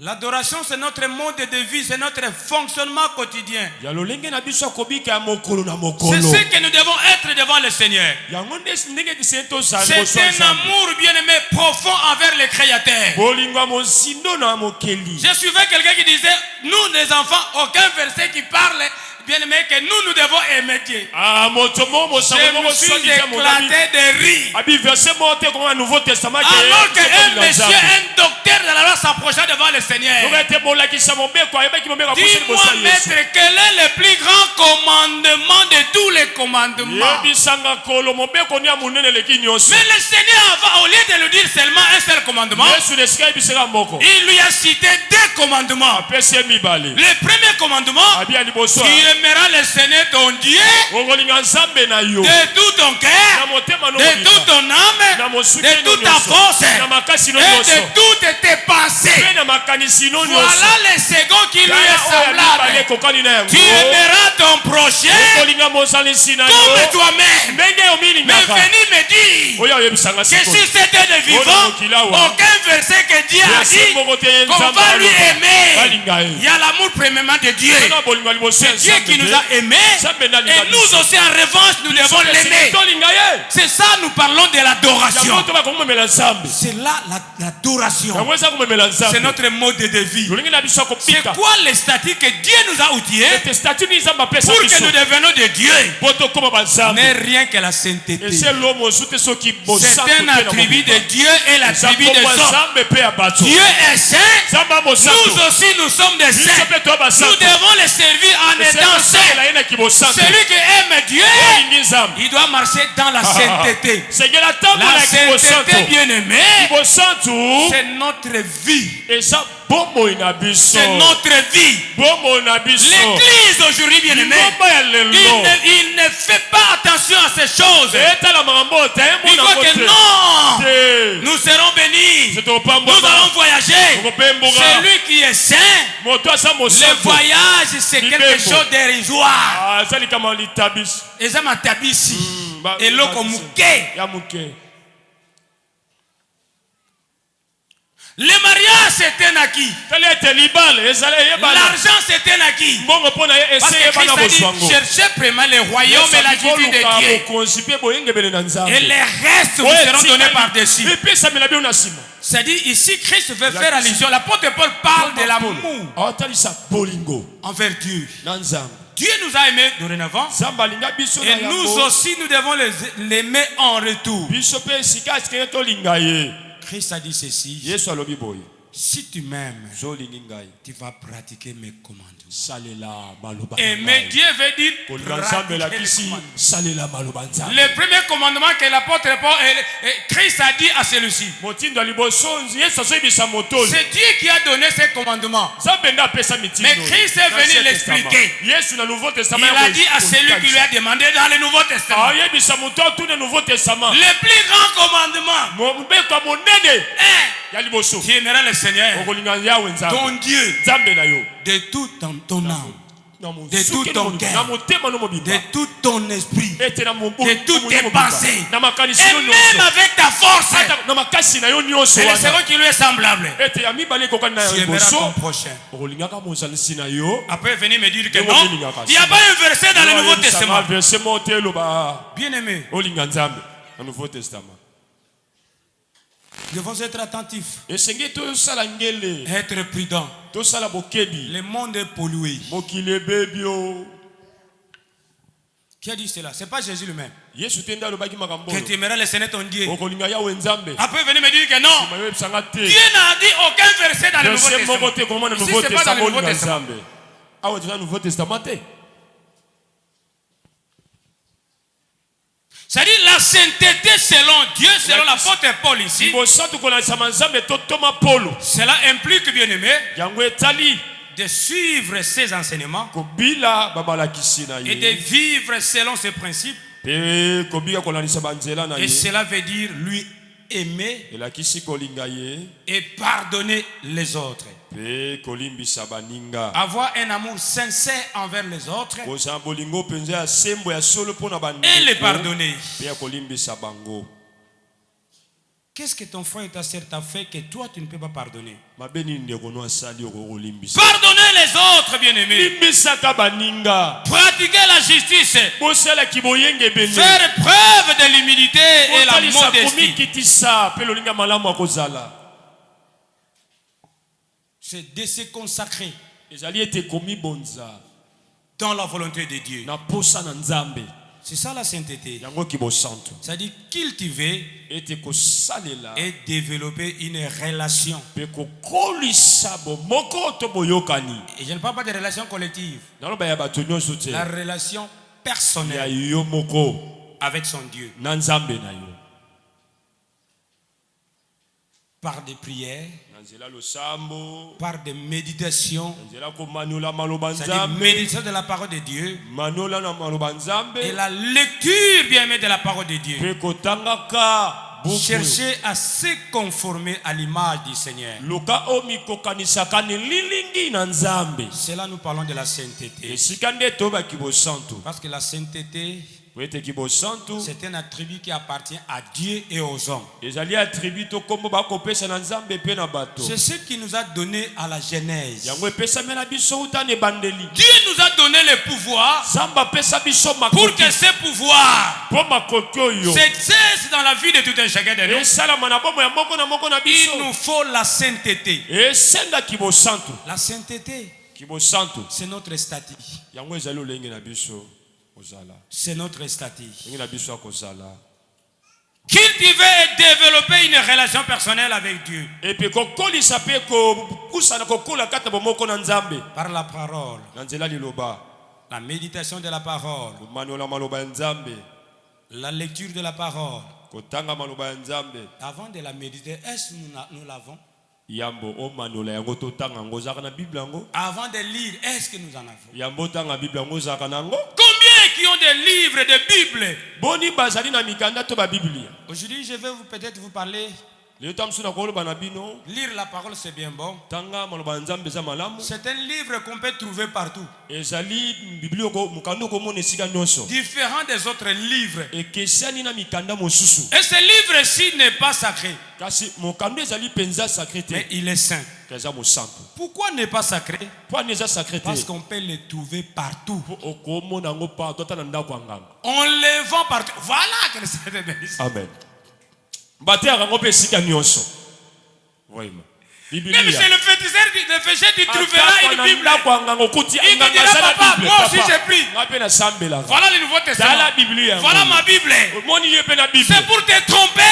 L'adoration, c'est notre mode de vie, c'est notre fonctionnement quotidien. C'est ce que nous devons être devant le Seigneur. C'est un amour bien-aimé profond envers le Créateur. Je suivais quelqu'un qui disait, nous les enfants, aucun verset qui parle bien aimé que nous devons aimer Dieu. Je me suis éclaté de rire. Alors qu'un monsieur, un docteur de la loi s'approcha devant le Seigneur. Dis-moi, maître, quel est le plus grand commandement de tous les commandements? Mais le Seigneur, au lieu de lui dire seulement un seul commandement, il lui a cité deux commandements. Le premier commandement, tu aimeras le Seigneur ton Dieu de tout ton cœur, de toute ton âme, de toute ta force et de toutes tes pensées. Voilà le second qui lui est semblable. Tu aimeras ton prochain comme toi-même. Mais venez me dire que si c'était de vivant, aucun verset que Dieu a dit qu'on va lui aimer. Il y a l'amour premièrement de Dieu. C'est Dieu qui nous a aimés. Et nous aussi en revanche nous devons l'aimer. C'est ça, nous parlons de l'adoration. C'est là l'adoration. C'est notre mode de vie. C'est quoi les statuts que Dieu nous a outillés pour que nous devenions de Dieu? N'est rien que la sainteté. C'est un attribut de Dieu et l'attribut des hommes. Dieu est saint. Nous aussi nous sommes des saints. Nous devons les servir en étant saints. Celui qui aime Dieu, il doit marcher dans la sainteté. La sainteté, bien aimée, c'est notre vie. C'est notre vie. L'église aujourd'hui, bien aimé, il ne fait pas attention à ces choses. Il faut que non, nous serons bénis, nous allons voyager. Celui qui est saint, le voyage c'est quelque chose de dérisoire. Et ça m'a tabi ici. Et l'autre mouké. Le mariage c'était un acquis. L'argent c'était un acquis. Parce que Christ a dit, cherchez premièrement le royaume et la justice de Dieu. Et les restes vous seront donnés par-dessus. C'est-à-dire ici Christ veut faire allusion. L'apôtre Paul parle de l'amour envers Dieu. Dieu nous a aimés dorénavant. Et nous aussi nous devons l'aimer en retour. Christ a dit ceci: si tu m'aimes, tu vas pratiquer mes commandements. Aimer Dieu veut dire pratiquer les commandements. Le premier commandement que l'apôtre Paul Christ a dit à celui-ci, c'est Dieu qui a donné ces commandements. Mais Christ est venu l'expliquer. Il a dit à celui qui lui a demandé dans le Nouveau Testament, le plus grand commandement, tu aimeras le Seigneur, ton Dieu, de toute ton âme, de tout ton cœur, de tout ton esprit, de toutes tes pensées, et même avec ta force. C'est le second qui lui est semblable. Tu aimeras ton prochain. Après venir me dire que non, il n'y a pas un verset dans le Nouveau Testament. Bien aimé, nous devons être attentifs, être prudents. Le monde est pollué. Qui a dit cela? Ce n'est pas Jésus lui-même. Que tu aimeras le Seigneur ton Dieu. Après venez me dire que non, Dieu n'a dit aucun verset dans le Nouveau Testament. Ici ce n'est pas dans le Nouveau Testament. C'est-à-dire la sainteté selon Dieu, selon l'apôtre Paul ici, cela implique, bien aimé, de suivre ses enseignements et de vivre selon ses principes. Et cela veut dire lui aimer et pardonner les autres. Avoir un amour sincère envers les autres et les pardonner. Qu'est-ce que ton frère et ta sœur t'a fait que toi tu ne peux pas pardonner? Pardonner les autres, bien-aimés. Pratiquer la justice. Faire preuve de l'humilité et la modestie. C'est de se consacrer. dans la volonté de Dieu. C'est ça la sainteté. C'est-à-dire cultiver et développer une relation. Et je ne parle pas de relation collective. La relation personnelle avec son Dieu. Par des prières, par des méditations, c'est-à-dire méditation de la parole de Dieu, et la lecture bien aimée de la parole de Dieu. Chercher à se conformer à l'image du Seigneur. C'est là nous parlons de la sainteté. Parce que la sainteté, c'est un attribut qui appartient à Dieu et aux hommes. C'est ce qui nous a donné à la Genèse. Dieu nous a donné le pouvoir pour que ce pouvoir s'exerce dans la vie de tout un chacun de nous. Il nous faut la sainteté. La sainteté, c'est notre statut. C'est notre statut. Cultiver et développer une relation personnelle avec Dieu. Par la parole. La méditation de la parole. La lecture de la parole. Avant de la méditer, est-ce que nous l'avons? Avant de lire, est-ce que nous en avons? Combien qui ont des livres de Bible? Aujourd'hui, je vais peut-être vous parler. Lire la parole, c'est bien bon. C'est un livre qu'on peut trouver partout. Différent des autres livres. Et ce livre-ci n'est pas sacré. Mais il est saint. Pourquoi n'est pas sacré? Parce qu'on peut le trouver partout. On le vend partout. Voilà que c'est de bénédiction. Amen. Même chez le féticheur, tu trouveras une Bible. Il te dira, papa, moi aussi j'ai pris. Voilà le Nouveau Testament. Voilà ma Bible. C'est pour te tromper.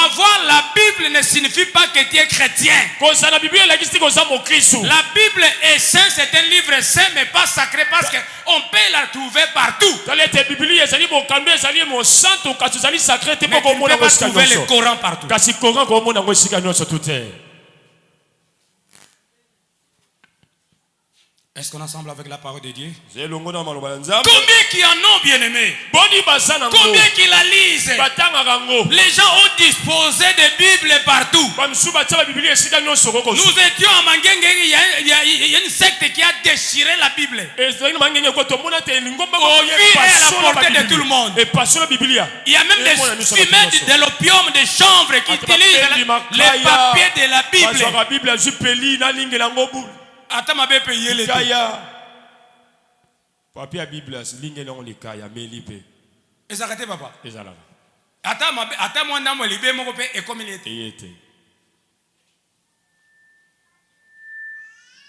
Avoir la Bible ne signifie pas que tu es chrétien. La Bible est sainte, c'est un livre saint, mais pas sacré parce qu'on peut la trouver partout. Mais tu ne peux pas trouver le Coran partout. Est-ce qu'on est ensemble avec la parole de Dieu? Combien qui en ont, bien aimé? Combien qui la lisent? Les gens ont disposé de Bibles partout. Nous étions à Mangenge, il y a une secte qui a déchiré la Bible. Au vu et à la portée de tout le monde. Il y a même des fumeurs de l'opium, des chanvres qui utilisent les papiers de la Bible. Attends, ma bébé, il est papier à Bible, ligne non les kaya, mais libé. Et ça arrête papa. Attends, moi n'amo libé mon père et comme il était.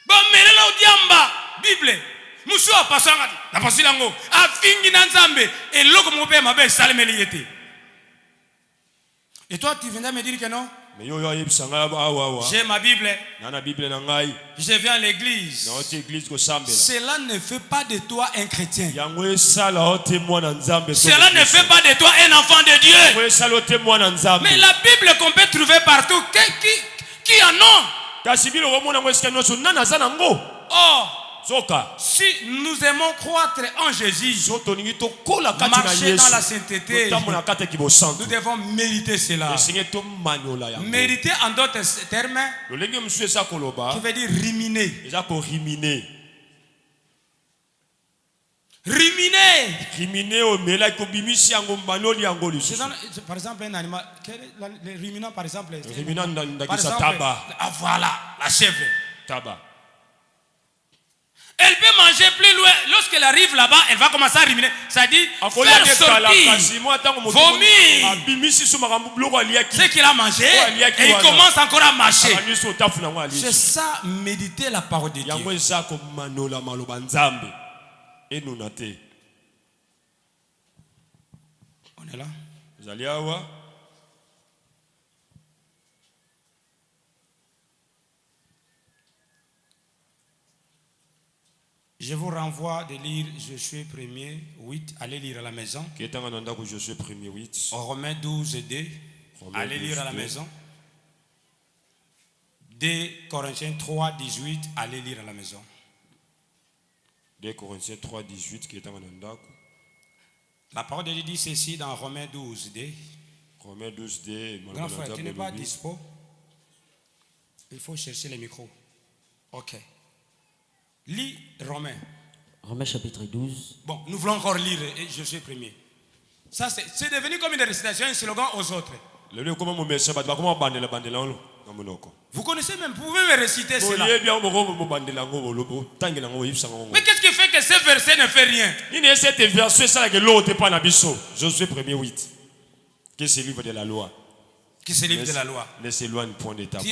Bon, mais là au diamba Bible. Musu a passé la pasilango. A fingi nanzambe et loko mon père m'a bé salmé liété. Et toi tu viens de me dire que non? J'ai ma Bible. Je viens à l'église. Cela ne fait pas de toi un chrétien. Cela ne fait pas de toi un enfant de Dieu. Mais la Bible qu'on peut trouver partout, qui en ont? Oh, si nous aimons croître en Jésus, marcher dans la sainteté, nous devons mériter cela. Mériter en d'autres termes, qui veut dire ruminer. Par exemple, un animal. Le ruminant, par exemple. Voilà, la chèvre. Tabac. Elle peut manger plus loin. Lorsqu'elle arrive là-bas, elle va commencer à ruminer. Ça dit faire sortir, vomir ce qu'il a mangé et il commence encore à mâcher. C'est ça, méditer la parole de Dieu. On est là. Je vous renvoie de lire Josué 1er 8. Allez lire à la maison. Romains 12 et 2. Allez lire à la maison. 2 Corinthiens 3, 18. Allez lire à la maison. 2 Corinthiens 3, 18 qui est en La parole de Dieu dit ceci dans Romains 12 2. Romains 12 2. Grand frère, tu n'es pas dispo? Il faut chercher les micros. Ok. Lis Romains. Romains chapitre 12. Bon, nous voulons encore lire Josué 1er. Ça, c'est devenu comme une récitation, un slogan aux autres. Vous connaissez même, vous pouvez me réciter cela. Mais qu'est-ce qui fait que ce verset ne fait rien? Josué 1er 8. Qui est le livre de la loi. Qui est le livre de la loi. Ne s'éloigne point de ta bouche.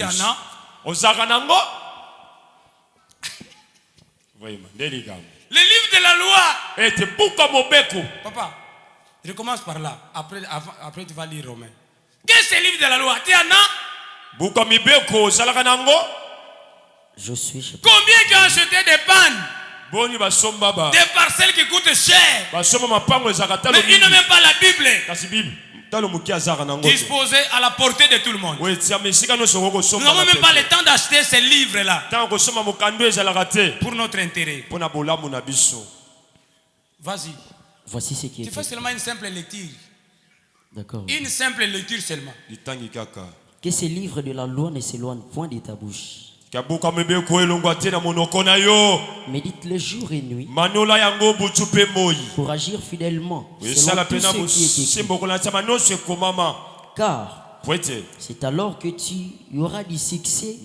Le livre de la loi. Papa, je commence par là. Après tu vas lire Romain. Qu'est-ce que le livre de la loi? Je suis. Combien qui ont acheté des pannes? Des parcelles qui coûtent cher. Mais ils n'ont même pas la Bible disposé à la portée de tout le monde. Nous n'avons même pas le temps d'acheter ces livres-là pour notre intérêt. Vas-y. Voici ce qui est. Tu fais seulement une simple lecture. D'accord. Une simple lecture seulement. Que ces livres de la loi ne s'éloignent point de ta bouche. Médite le jour et nuit pour agir fidèlement selon tout ce qui est écrit. Car c'est alors que tu auras du succès.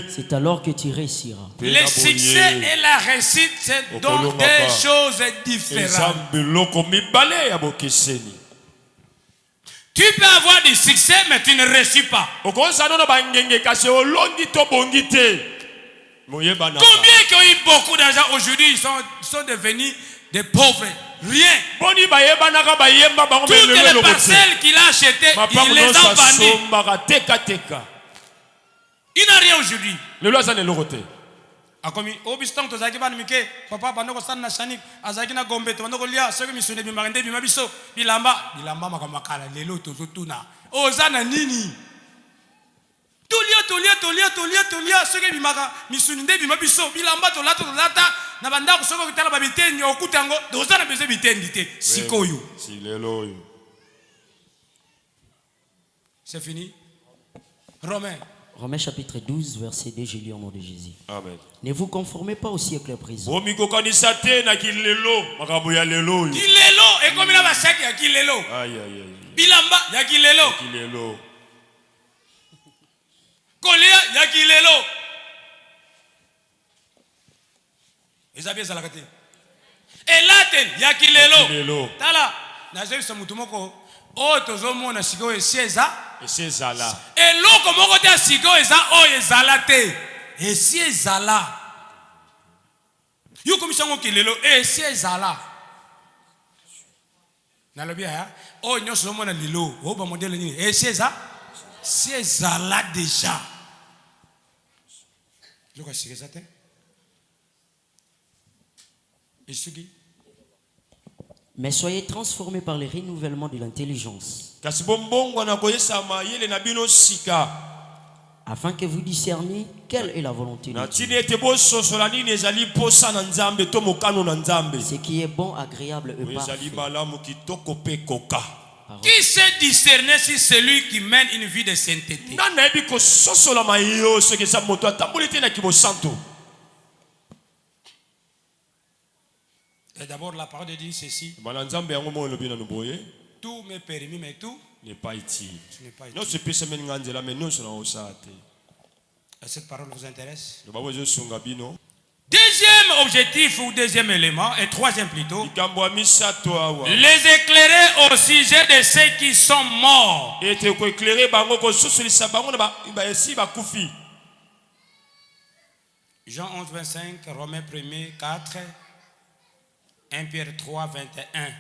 C'est alors que tu réussiras. Le succès et la réussite, c'est donc deux choses différentes. Tu peux avoir du succès, mais tu ne réussis pas. Combien qui ont eu beaucoup d'argent aujourd'hui, ils sont devenus des pauvres. Rien. Toutes les parcelles qu'il a achetées, il les a vendues. Il n'a rien aujourd'hui. Akomi obiston to zaki ban mike papa banoko sanna shanik azaki na gombe to banoko lia soki misune bimagende bimabiso bilamba makamakala lelo to zotuna ozana nini tolia soki bimaka misunde bimabiso bilamba to lata na bandako soko kitala babitendi okutango ozana beze bitendi te sikoyo si lelo yo. C'est fini. Romains chapitre 12, verset 2, je lis au nom de Jésus. Amen. Ne vous conformez pas au siècle présent. Kilelo, et comme il a basaki ya kilelo. Bilamba ya kilelo. Kolia ya kilelo. Ezabi ezalakate. Elaten ya kilelo. Tala, na zebi samutumoko o tozomona siko esieza. Esiezala. Eloko moko te siko eza o ezala te. Esiezala. Yo komishango kilelo esiezala. Nalobia ya o nyoso mona lilo o ba modele nini esieza siezala déjà. Loko sikeza te. Isugi. Mais soyez transformés par le renouvellement de l'intelligence, afin que vous discerniez quelle est la volonté de Dieu, ce qui est bon, agréable et parfait. Qui sait discerner si celui qui mène une vie de sainteté? Et d'abord, la parole de Dieu dit ceci. Tout m'est permis, mais tout n'est pas utile. Ce n'est pas utile. Et cette parole vous intéresse? Deuxième objectif ou deuxième élément, et troisième plutôt, les éclairer au sujet de ceux qui sont morts. Jean 11, 25, Romains 1er, 4, 1 Pierre 3, 21,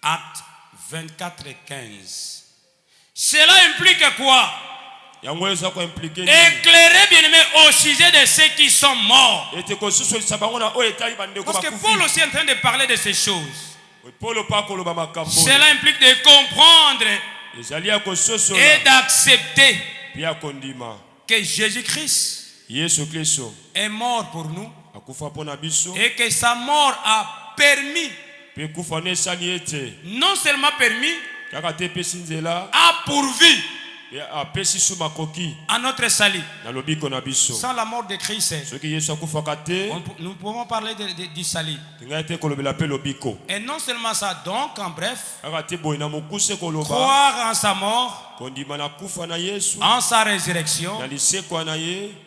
Actes 24 et 15. Cela implique quoi? Éclairer bien aimé au sujet de ceux qui sont morts. Parce que Paul aussi est en train de parler de ces choses. Cela implique de comprendre et d'accepter que Jésus-Christ est mort pour nous et que sa mort a permis, non seulement permis, a pourvu à notre salut. Sans la mort de Christ, nous pouvons parler du salut. Et non seulement ça, donc en bref, croire en sa mort, en sa résurrection,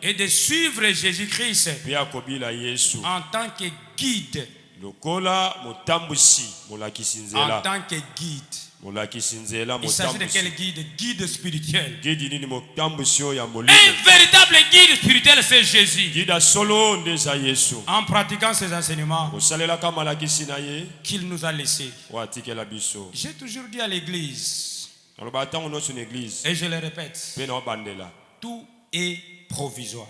et de suivre Jésus-Christ en tant que guide. En tant que guide. Il s'agit de quel guide? Guide spirituel. Un véritable guide spirituel, c'est Jésus. En pratiquant ses enseignements qu'il nous a laissés. J'ai toujours dit à l'église, et je le répète, tout est provisoire.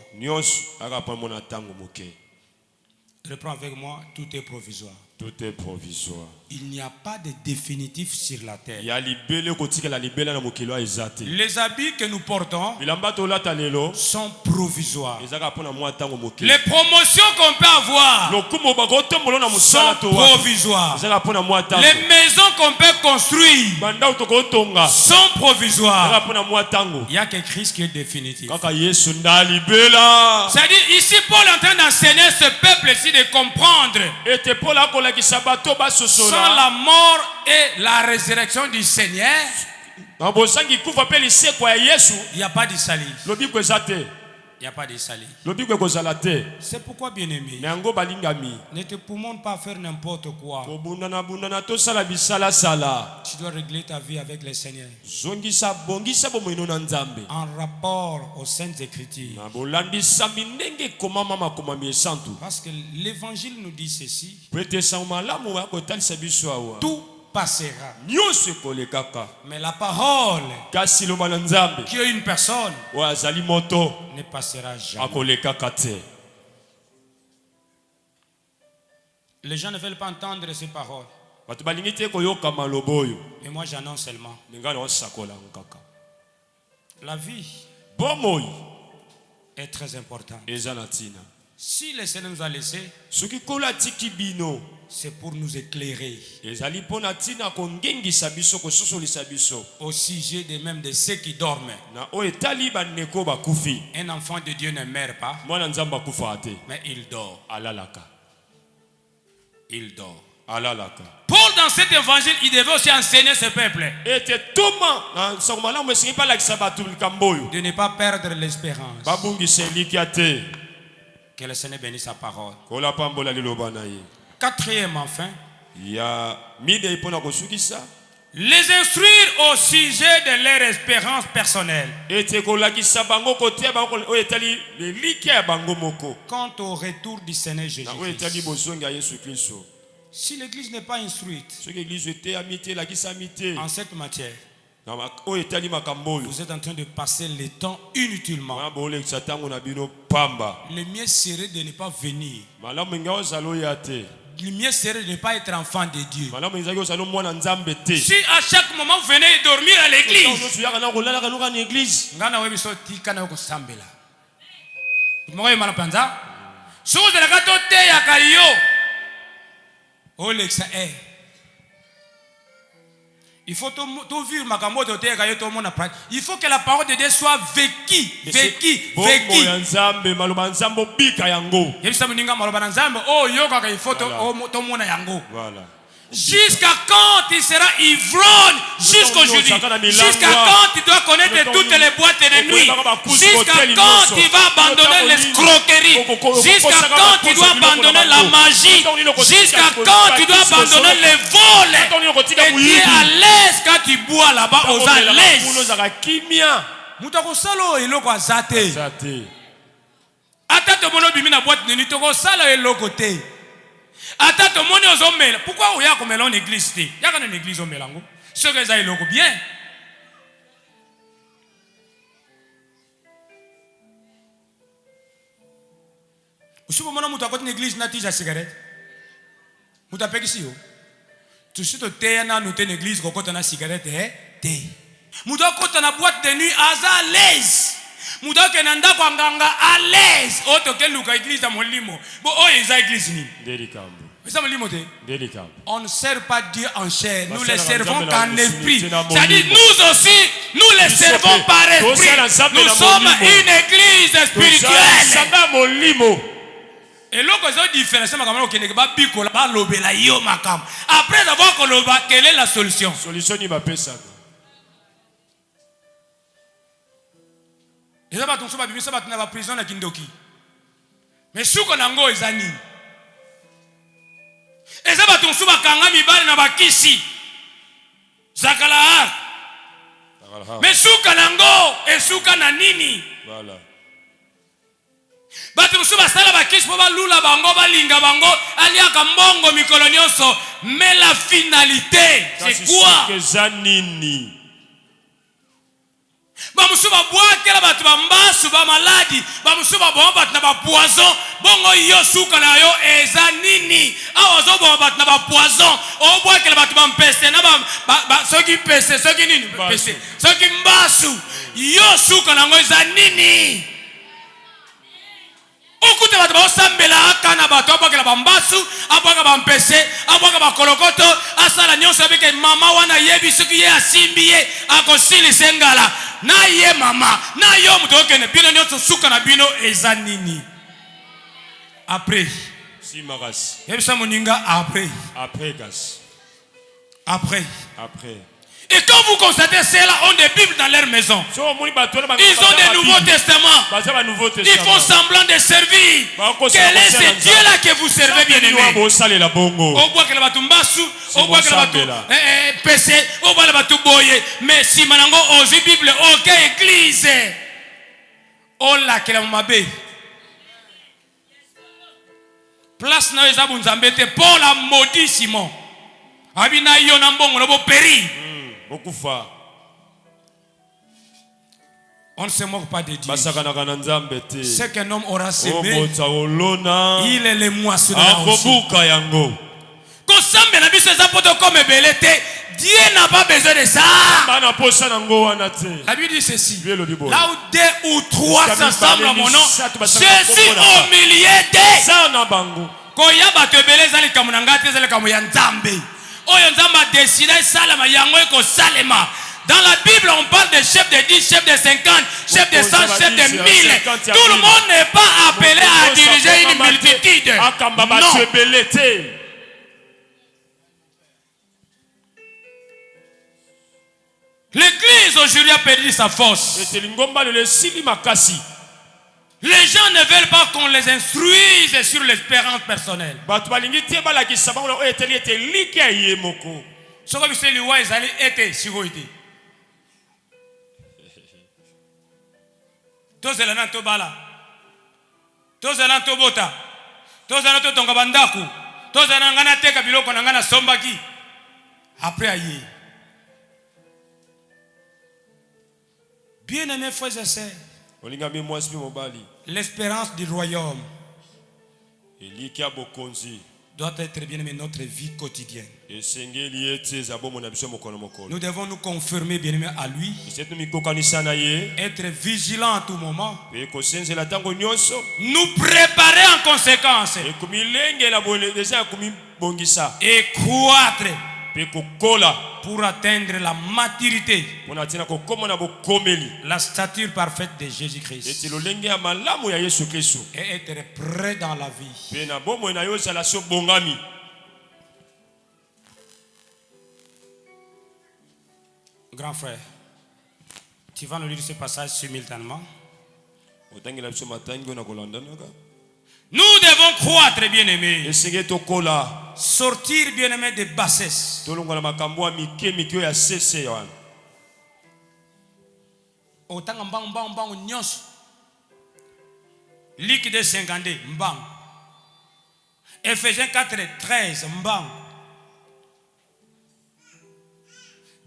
Reprends avec moi, tout est provisoire. Tout est provisoire. Il n'y a pas de définitif sur la terre. Les habits que nous portons sont provisoires. Les promotions qu'on peut avoir sont provisoires. Les maisons qu'on peut construire sont provisoires. Il n'y a que Christ qui est définitif. C'est-à-dire ici Paul est en train d'enseigner ce peuple-ci de comprendre sans la mort et la résurrection du Seigneur, il n'y a pas de salut. Il n'y a pas de salut. C'est pourquoi, bien-aimé, ne te poumons pas faire n'importe quoi. Tu dois régler ta vie avec le Seigneur en rapport aux Saintes Écritures. Parce que l'Évangile nous dit ceci: tout passera. Mais la parole qui est une personne ne passera jamais. Les gens ne veulent pas entendre ces paroles. Mais moi j'annonce seulement. La vie est très importante. Si le Seigneur nous a laissé, c'est pour nous éclairer au sujet de même de ceux qui dorment. Un enfant de Dieu ne meurt pas, mais il dort. Il dort. Paul, dans cet évangile, il devait aussi enseigner ce peuple de ne pas perdre l'espérance. Que le Seigneur bénisse sa parole. Quatrième, enfin, les instruire au sujet de leur espérance personnelle. Quant au retour du Seigneur Jésus-Christ. Si l'église n'est pas instruite en cette matière, vous êtes en train de passer le temps inutilement. Le mieux serait de ne pas venir. Le mieux serait de ne pas être enfant de Dieu. Si à chaque moment vous venez dormir à l'église, il faut tout vivre. Il faut que la parole de Dieu soit vécue. Jusqu'à quand il sera ivrogne jusqu'au jeudi? Jusqu'à quand il doit connaître toutes les boîtes de nuit? Jusqu'à quand il va abandonner l'escroquerie? Jusqu'à quand il doit abandonner la magie? Jusqu'à quand il doit abandonner les vols? Et tu es à l'aise quand tu bois là-bas aux à l'aise. Mutakosalo eloko azate. Ata to mono bimi na boîte de nuit to kosala eloko te. Ata to moni ozomela. Pourquoi oya komela en église te? Yaka na église omelango. Ce que ça eloko bien. Usubo mona mutu akoti na église na tija cigarette. Mutu apekisi yo. Tu suis to te na no te na église kokota na cigarette te. Muda kota na boîte de nuit à l'aise. Muda ke nanda kwa nganga à l'aise. Oto ke luka église à molimo. Bo o eza église ni. Delikambo. Eza molimo te. Delikambo. On ne sert pas Dieu en chair, nous le servons qu'en esprit. C'est-à-dire nous aussi, nous le servons par esprit. Nous sommes une église spirituelle. Sanga molimo. Et l'autre chose différente, c'est après avoir koloba, quelle est la solution? Solution ni ba pesa. Et ça va ton soba bimisa batuna ba prison na kindoki. Mais suko nango ezani. Et ça va ton soba kanga mibale na bakisi. Zakala. Mais suka nango et suka na nini? Voilà. Batu suba sala bakisi po ba lula bango balinga bango aliaka mbongo mikolo nyonso. Mais la finalité, c'est quoi? Que zanini. Bamusuba boakela batu bambasu ba maladi bamusuba bomba batu na ba poison bongo yo suka na yo eza nini awazo bomba batu na ba poison o boakela batu bampese na ba soki pese soki nini pese soki mbasu yo suka na ngo eza nini okuta batu basambela akana batu abakela bambasu abaka bampese abaka bakolokoto asala nyonso abeke mama wana yebi soki ye asimbiye akosili sengala na ye mama na yo mutoke ne bino nyonso suka na bino eza nini après si magas yebisa moninga après gas après et quand vous constatez cela ont des bibles dans leur maison, ils ont des nouveaux testaments, ils font semblant de servir. Quel est ce Dieu là que vous servez, bien aimé? Mais si manango ozi Bible aucune église oh là que la mabe place na eza bunzambe te pour la maudit Simon abina yo na mbongo na bo péri. On ne se moque pas de Dieu. Ce qu'un homme aura semé, il est le moissonneur aussi. Dieu n'a pas besoin de ça. La Bible dit ceci. Là où 2 ou 3 s'assemblent à mon nom, je suis au milieu d'eux. Quand il y a des gens qui sont dans la Bible, on parle de chefs de 10, chefs de 50, chefs de 100, chefs de 1000. Tout le monde n'est pas appelé à diriger une multitude. Non. L'église aujourd'hui a perdu sa force. Les gens ne veulent pas qu'on les instruise sur l'espérance personnelle. Tozela na tobala, tozela tobota, tozela totonga bandaku, tozela ngana teka biloko na ngana sombaki. Après aïe. Bien aimés frères et sœurs, l'espérance du royaume doit être bien aimé notre vie quotidienne. Nous devons nous confirmer bien aimé à lui, être vigilants à tout moment, nous préparer en conséquence et croître pour atteindre la maturité, la stature parfaite de Jésus-Christ et être prêt dans la vie. Grand frère, tu vas nous lire ce passage simultanément. Nous devons croître, bien-aimés. Sortir, bien-aimés, de bassesse. Otanga mbang nyos. Liquide 52 mbang. Ephésiens 4:13 mbang.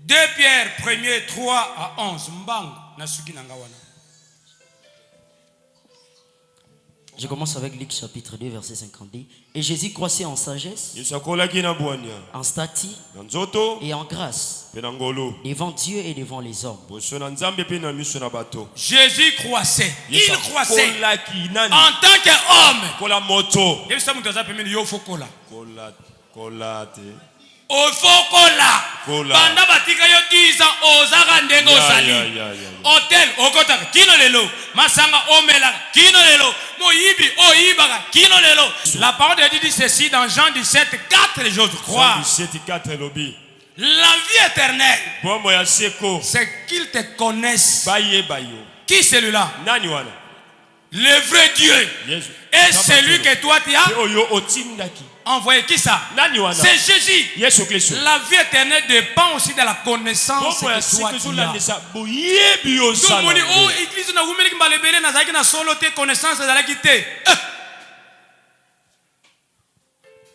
2 Pierre 1er 3-11 mbang nasuki nangawana. Je commence avec Luc chapitre 2 verset 52. Et Jésus croissait en sagesse, en stature et en grâce devant Dieu et devant les hommes. Jésus croissait. Il croissait en tant qu'homme. Ofokola banda batika yo 10 ans ozaka ndenge ozali hotel okotaka kino lelo masanga omela kino lelo moyibi oyibaka kino lelo. La parole de Dieu dit ceci dans Jean 17:4, je crois. La vie éternelle, c'est qu'ils te connaissent. Qui celui-là? Le vrai Dieu. Et celui que toi tu as envoyé. Qui ça? C'est Jésus. La vie éternelle dépend aussi de la connaissance que toi tu as.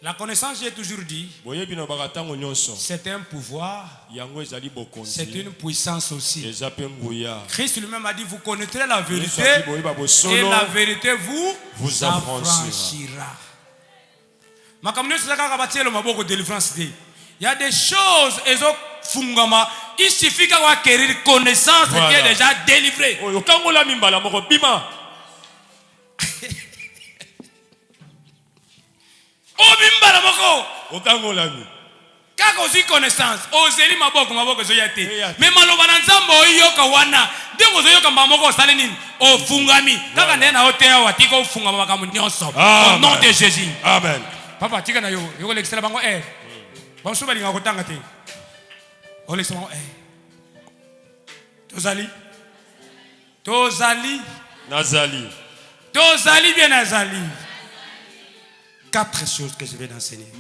La connaissance, j'ai toujours dit, c'est un pouvoir, c'est une puissance aussi. Christ lui-même a dit, vous connaîtrez la vérité et la vérité vous affranchira. Il y a des choses, il suffit qu'à acquérir connaissance qui est déjà délivrée. Obimbala moko okangolami kaka ozi connaissance ozeli maboko zoyate mais maloba na nzambo oyoka wana ndenge ozoyoka mbamoko osali nini ofungami kaka nde na oteya watika ofungama makambo nyonso au nom de Jésus. Amen. Papa tika na yo yoko lekisela bango banso balinga kotanga te olekisela bango tozali bien nazali. 4 choses que je vais t'enseigner.